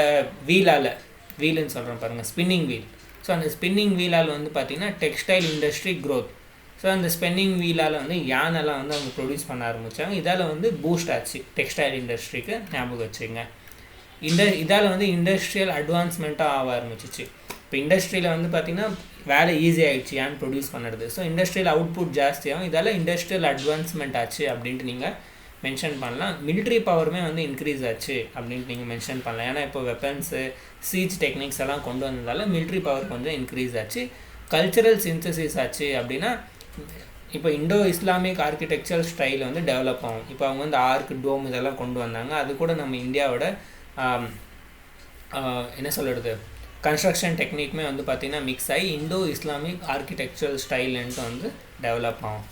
வீலுன்னு சொல்கிறோம் பாருங்கள், ஸ்பின்னிங் வீல். ஸோ அந்த ஸ்பின்னிங் வீலால் வந்து பார்த்திங்கன்னா டெக்ஸ்டைல் இண்டஸ்ட்ரி க்ரோத். ஸோ அந்த ஸ்பின்னிங் வீலால் வந்து யானெல்லாம் வந்து அவங்க ப்ரொடியூஸ் பண்ண ஆரம்பித்தாங்க. இதால் வந்து பூஸ்ட் ஆச்சு டெக்ஸ்டைல் இண்டஸ்ட்ரிக்கு, ஞாபகம் வச்சுங்க. இதால் வந்து இண்டஸ்ட்ரியல் அட்வான்ஸ்மெண்ட்டாக ஆக ஆரம்பிச்சிச்சு. இப்போ இண்டஸ்ட்ரியில் வந்து பார்த்திங்கன்னா வேலை ஈஸியாகிடுச்சு யான் ப்ரொடியூஸ் பண்ணுறது. ஸோ இண்டஸ்ட்ரியல் அவுட்புட் ஜாஸ்தியாகும். இதால் இண்டஸ்ட்ரியல் அட்வான்ஸ்மெண்ட் ஆச்சு அப்படின்ட்டு நீங்கள் மென்ஷன் பண்ணலாம். மிலிட்ரி பவருமே வந்து இன்க்ரீஸ் ஆச்சு அப்படின்ட்டு நீங்கள் மென்ஷன் பண்ணலாம். ஏன்னா இப்போ வெப்பன்ஸு, சீஜ் டெக்னிக்ஸ் எல்லாம் கொண்டு வந்ததால் மிலிட்ரி பவர் கொஞ்சம் இன்க்ரீஸ் ஆச்சு. கல்ச்சரல் சிந்தசிஸ் ஆச்சு அப்படின்னா, இப்போ இண்டோ இஸ்லாமிக் ஆர்கிடெக்சரல் ஸ்டைல் வந்து டெவலப் ஆகும். இப்போ அவங்க வந்து ஆர்க், டோம் இதெல்லாம் கொண்டு வந்தாங்க. அது கூட நம்ம இந்தியாவோட என்ன சொல்கிறது, கன்ஸ்ட்ரக்ஷன் டெக்னிக்குமே வந்து பார்த்திங்கன்னா மிக்ஸ் ஆகி இண்டோ இஸ்லாமிக் ஆர்கிடெக்சரல் ஸ்டைல்ன்ட்டு வந்து டெவலப் ஆகும்.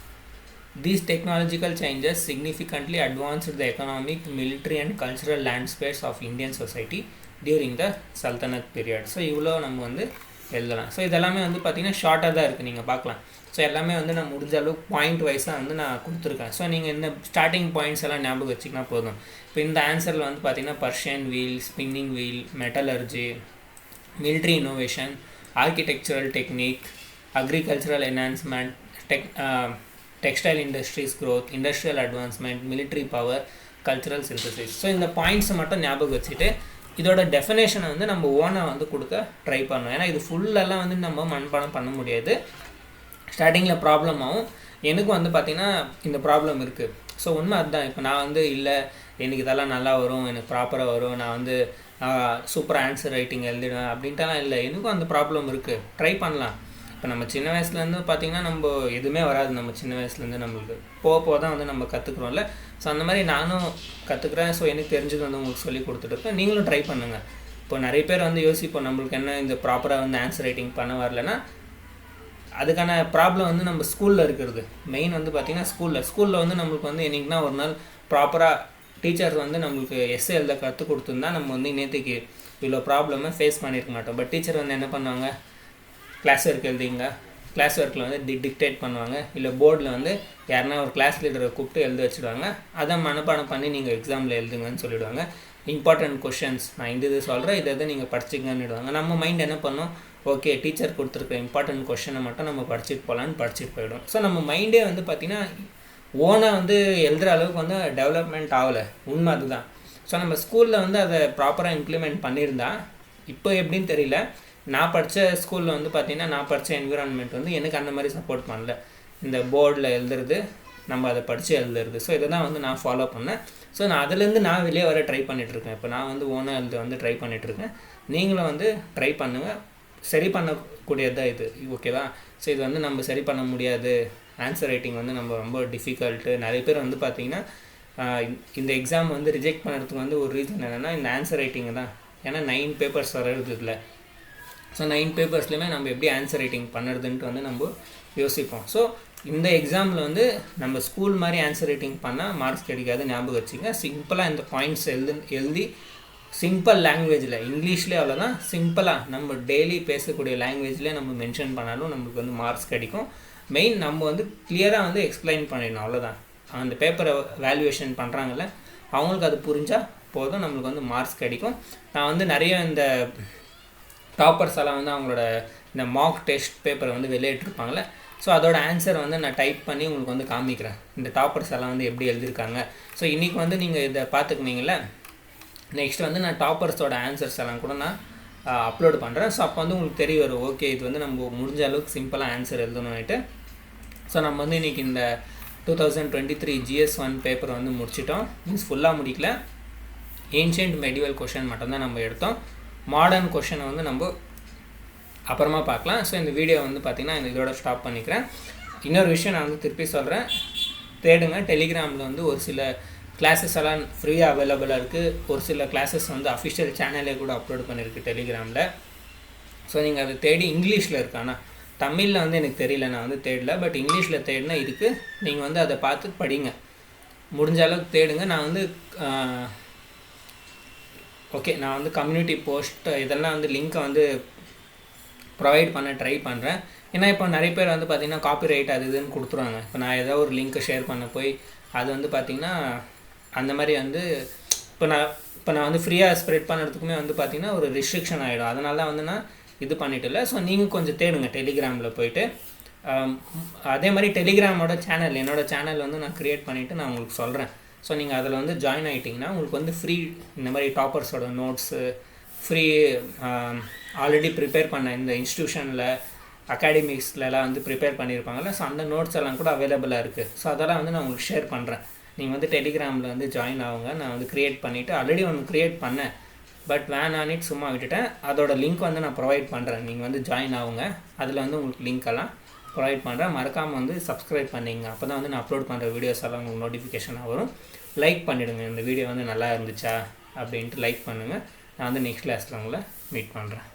These technological changes significantly advanced the economic, military and cultural landscapes of Indian society during the Sultanate period. So இவ்வளோ நம்ம வந்து எழுதலாம். ஸோ இதெல்லாமே வந்து பார்த்திங்கன்னா ஷார்ட்டாக தான் இருக்குது, நீங்கள் பார்க்கலாம். ஸோ எல்லாமே வந்து நான் முடிஞ்ச அளவுக்கு பாயிண்ட் வைஸாக வந்து நான் கொடுத்துருக்கேன். ஸோ நீங்கள் இந்த ஸ்டார்டிங் பாயிண்ட்ஸ் எல்லாம் ஞாபகம் வச்சிங்கன்னா போதும். இப்போ இந்த ஆன்சரில் வந்து பார்த்திங்கன்னா Persian wheel, spinning wheel, metallurgy, military innovation, architectural technique, agricultural enhancement, textile industries growth, industrial advancement, military power, cultural synthesis. So இந்த பாயிண்ட்ஸை மட்டும் ஞாபகம் வச்சுட்டு இதோட டெஃபினேஷனை வந்து நம்ம ஓனாக வந்து கொடுக்க ட்ரை பண்ணோம். ஏன்னா இது ஃபுல்லெல்லாம் வந்து நம்ம மனப்பாடம் பண்ண முடியாது. ஸ்டார்டிங்கில் ப்ராப்ளம் ஆகும். எனக்கும் வந்து பார்த்திங்கன்னா இந்த ப்ராப்ளம் இருக்குது. ஸோ உண்மை அதுதான். இப்போ நான் வந்து இல்லை எனக்கு இதெல்லாம் நல்லா வரும், எனக்கு ப்ராப்பராக வரும், நான் வந்து சூப்பர் ஆன்சர் ரைட்டிங் எழுதிடுவேன் அப்படின்ட்டுலாம் இல்லை. எனக்கும் அந்த ப்ராப்ளம் இருக்குது. ட்ரை பண்ணலாம். இப்போ நம்ம சின்ன வயசுலேருந்து பார்த்திங்கன்னா நம்ம எதுவுமே வராது. நம்ம சின்ன வயசுலேருந்து நம்மளுக்கு போக தான் வந்து நம்ம கற்றுக்குறோம்ல. ஸோ அந்த மாதிரி நானும் கற்றுக்குறேன். ஸோ எனக்கு தெரிஞ்சது வந்து உங்களுக்கு சொல்லி கொடுத்துட்ருக்கேன். நீங்களும் ட்ரை பண்ணுங்கள். இப்போ நிறைய பேர் வந்து யோசிப்போம் நம்மளுக்கு என்ன இந்த ப்ராப்பராக வந்து ஆன்சர் ரைட்டிங் பண்ண வரலன்னா, அதுக்கான ப்ராப்ளம் வந்து நம்ம ஸ்கூலில் இருக்கிறது. மெயின் வந்து பார்த்திங்கன்னா ஸ்கூலில் வந்து நம்மளுக்கு வந்து என்றைக்குனா ஒரு நாள் ப்ராப்பராக டீச்சர் வந்து நம்மளுக்கு எஸ்ஏ எழுத கற்றுக் கொடுத்துருந்தா நம்ம வந்து நேற்றுக்கு இவ்வளோ ப்ராப்ளமை ஃபேஸ் பண்ணியிருக்க மாட்டோம். பட் டீச்சர் வந்து என்ன பண்ணுவாங்க, கிளாஸ் ஒர்க் எழுதிங்க, கிளாஸ் ஒர்க்கில் வந்து டிக்டேட் பண்ணுவாங்க. இல்லை போர்டில் வந்து யாருன்னா ஒரு கிளாஸ் லீடரை கூப்பிட்டு எழுத வச்சுடுவாங்க. அதை மனப்பாடம் பண்ணி நீங்கள் எக்ஸாமில் எழுதுங்கன்னு சொல்லிவிடுவாங்க. இம்பார்ட்டன்ட் கொஷின்ஸ் நான் இது சொல்கிறேன், இதை நீங்கள் படிச்சிங்கன்னுடுவாங்க. நம்ம மைண்ட் என்ன பண்ணோம், ஓகே டீச்சர் கொடுத்துருக்க இம்பார்ட்டன்ட் கொஷனை மட்டும் நம்ம படிச்சுட்டு போகலான்னு படிச்சுட்டு போயிடும். ஸோ நம்ம மைண்டே வந்து பார்த்திங்கன்னா ஓனாக வந்து எழுதுகிற அளவுக்கு வந்து டெவலப்மெண்ட் ஆகலை. உண்மை அதுதான். ஸோ நம்ம ஸ்கூலில் வந்து அதை ப்ராப்பராக இம்ப்ளிமெண்ட் பண்ணியிருந்தா, இப்போ எப்படின்னு தெரியல. நான் படித்த ஸ்கூலில் வந்து பார்த்திங்கன்னா நான் படித்த என்விரான்மெண்ட் வந்து எனக்கு அந்த மாதிரி சப்போர்ட் பண்ணல. இந்த போர்டில் எழுதுறது, நம்ம அதை படித்து எழுதுறது. ஸோ இதை தான் வந்து நான் ஃபாலோ பண்ணேன். ஸோ நான் அதுலேருந்து நான் வெளியே வர ட்ரை பண்ணிகிட்ருக்கேன். இப்போ நான் வந்து ஓனாக எழுத வந்து ட்ரை பண்ணிகிட்ருக்கேன். நீங்களும் வந்து ட்ரை பண்ணுங்கள். சரி பண்ணக்கூடியது தான் இது, ஓகேவா? ஸோ இது வந்து நம்ம சரி பண்ண முடியாது. ஆன்சர் ரைட்டிங் வந்து நம்ம ரொம்ப டிஃபிகல்ட்டு. நிறைய பேர் வந்து பார்த்திங்கன்னா இந்த எக்ஸாம் வந்து ரிஜெக்ட் பண்ணுறதுக்கு வந்து ஒரு ரீசன் என்னென்னா இந்த ஆன்சர் ரைட்டிங் தான். ஏன்னா 9 பேப்பர்ஸ் வர்றது இல்லை. ஸோ 9 பேப்பர்ஸ்லையுமே நம்ம எப்படி ஆன்சர் ரைட்டிங் பண்ணுறதுன்ட்டு வந்து நம்ம யோசிப்போம். ஸோ இந்த எக்ஸாமில் வந்து நம்ம ஸ்கூல் மாதிரி ஆன்சர் ரைட்டிங் பண்ணால் மார்க்ஸ் கிடைக்காது, ஞாபகம் வச்சுங்க. சிம்பிளாக இந்த பாயிண்ட்ஸ் எழுதி சிம்பிள் லாங்குவேஜில், இங்கிலீஷ்லேயே அவ்வளோதான், சிம்பிளாக நம்ம டெய்லி பேசக்கூடிய லாங்குவேஜ்லேயே நம்ம மென்ஷன் பண்ணாலும் நம்மளுக்கு வந்து மார்க்ஸ் கிடைக்கும். மெயின் நம்ம வந்து கிளியராக வந்து எக்ஸ்பிளைன் பண்ணிடணும், அவ்வளோதான். அந்த பேப்பரை வேல்யூவேஷன் பண்ணுறாங்கல்ல அவங்களுக்கு அது புரிஞ்சால் போதும், நம்மளுக்கு வந்து மார்க்ஸ் கிடைக்கும். நான் வந்து நிறைய இந்த டாப்பர்ஸ் எல்லாம் வந்து அவங்களோட இந்த மார்க் டெஸ்ட் பேப்பரை வந்து வெளியிட்டிருப்பாங்களே, ஸோ அதோட ஆன்சர் வந்து நான் டைப் பண்ணி உங்களுக்கு வந்து காமிக்கிறேன், இந்த டாப்பர்ஸ் எல்லாம் வந்து எப்படி எழுதியிருக்காங்க. ஸோ இன்றைக்கி வந்து நீங்கள் இதை பார்த்துக்குனீங்களே, நெக்ஸ்ட் வந்து நான் டாப்பர்ஸோட ஆன்சர்ஸ் எல்லாம் கூட நான் அப்லோட் பண்ணுறேன். ஸோ அப்போ வந்து உங்களுக்கு தெரிய வரும், ஓகே இது வந்து நம்ம முடிஞ்ச அளவுக்கு சிம்பிளாக ஆன்சர் எழுதணும்னுட்டு. ஸோ நம்ம வந்து இன்றைக்கி இந்த 2023 GS1 பேப்பர் வந்து முடிச்சிட்டோம். மீன்ஸ் ஃபுல்லாக முடிக்கல, ஏன்ஷியன்ட் மெடிவல் கொஷின் மட்டும்தான் நம்ம எடுத்தோம். மாடர்ன் கொஷனை வந்து நம்ம அப்புறமா பார்க்கலாம். ஸோ இந்த வீடியோ வந்து பார்த்திங்கன்னா இதோட ஸ்டாப் பண்ணிக்கிறேன். இன்னொரு விஷயம் நான் வந்து திருப்பி சொல்கிறேன், தேடுங்க. டெலிகிராமில் வந்து ஒரு சில கிளாஸஸ் எல்லாம் ஃப்ரீயாக அவைலபிளாக இருக்குது. ஒரு சில கிளாஸஸ் வந்து அஃபிஷியல் சேனலே கூட அப்லோட் பண்ணியிருக்கு டெலிகிராமில். ஸோ நீங்கள் அதை தேடி, இங்கிலீஷில் இருக்கு, ஆனால் தமிழில் வந்து எனக்கு தெரியல, நான் வந்து தேடல. பட் இங்கிலீஷில் தேடினா இருக்குது, நீங்கள் வந்து அதை பார்த்து படிங்க, முடிஞ்ச அளவுக்கு தேடுங்க. நான் வந்து ஓகே, நான் வந்து கம்யூனிட்டி போஸ்ட் இதெல்லாம் வந்து லிங்க்கை வந்து ப்ரொவைட் பண்ண ட்ரை பண்ணுறேன். ஏன்னா இப்போ நிறைய பேர் வந்து பார்த்திங்கன்னா காப்பிரைட் அது இதுன்னு கொடுத்துருவாங்க. இப்போ நான் ஏதோ ஒரு லிங்க்கை ஷேர் பண்ண போய் அது வந்து பார்த்திங்கன்னா அந்த மாதிரி வந்து இப்போ நான் வந்து ஃப்ரீயாக ஸ்ப்ரெட் பண்ணுறதுக்குமே வந்து பார்த்திங்கன்னா ஒரு ரெஸ்ட்ரிக்ஷன் ஆகிடும். அதனால தான் வந்து நான் இது பண்ணிட்டு இல்லை. ஸோ நீங்கள் கொஞ்சம் தேடுங்க டெலிகிராமில் போய்ட்டு. அதே மாதிரி டெலிகிராமோட சேனல், என்னோடய சேனல் வந்து நான் க்ரியேட் பண்ணிவிட்டு நான் உங்களுக்கு சொல்கிறேன். ஸோ நீங்கள் அதில் வந்து ஜாயின் ஆகிட்டிங்கன்னா உங்களுக்கு வந்து ஃப்ரீ இந்த மாதிரி டாப்பர்ஸோட நோட்ஸு ஃப்ரீ, ஆல்ரெடி ப்ரிப்பேர் பண்ண இந்த இன்ஸ்டியூஷனில் அகாடமிக்ஸ்லலாம் வந்து ப்ரிப்பேர் பண்ணியிருப்பாங்கள்ல, ஸோ அந்த நோட்ஸ் எல்லாம் கூட அவைலபிளாக இருக்குது. ஸோ அதெல்லாம் வந்து நான் உங்களுக்கு ஷேர் பண்ணுறேன். நீங்கள் வந்து டெலிகிராமில் வந்து ஜாயின் ஆகுங்க. நான் வந்து க்ரியேட் பண்ணிவிட்டு ஆல்ரெடி ஒன்று க்ரியேட் பண்ணேன், பட் வேணான்ட்டு சும்மா விட்டுட்டேன். அதோட லிங்க் வந்து நான் ப்ரொவைட் பண்ணுறேன், நீங்கள் வந்து ஜாயின் ஆகுங்க. அதில் வந்து உங்களுக்கு லிங்க் எல்லாம் ப்ரொவைட் பண்ணுறேன். மறக்காமல் வந்து சப்ஸ்கிரைப் பண்ணிங்க, அப்போ தான் வந்து நான் அப்லோட் பண்ணுற வீடியோஸ் எல்லாம் உங்களுக்கு நோட்டிஃபிகேஷனாக வரும். லைக் பண்ணிவிடுங்க, இந்த வீடியோ வந்து நல்லா இருந்துச்சா அப்படின்ட்டு லைக் பண்ணுங்கள். நான் வந்து நெக்ஸ்ட் கிளாஸில் உங்களை மீட் பண்ணுறேன்.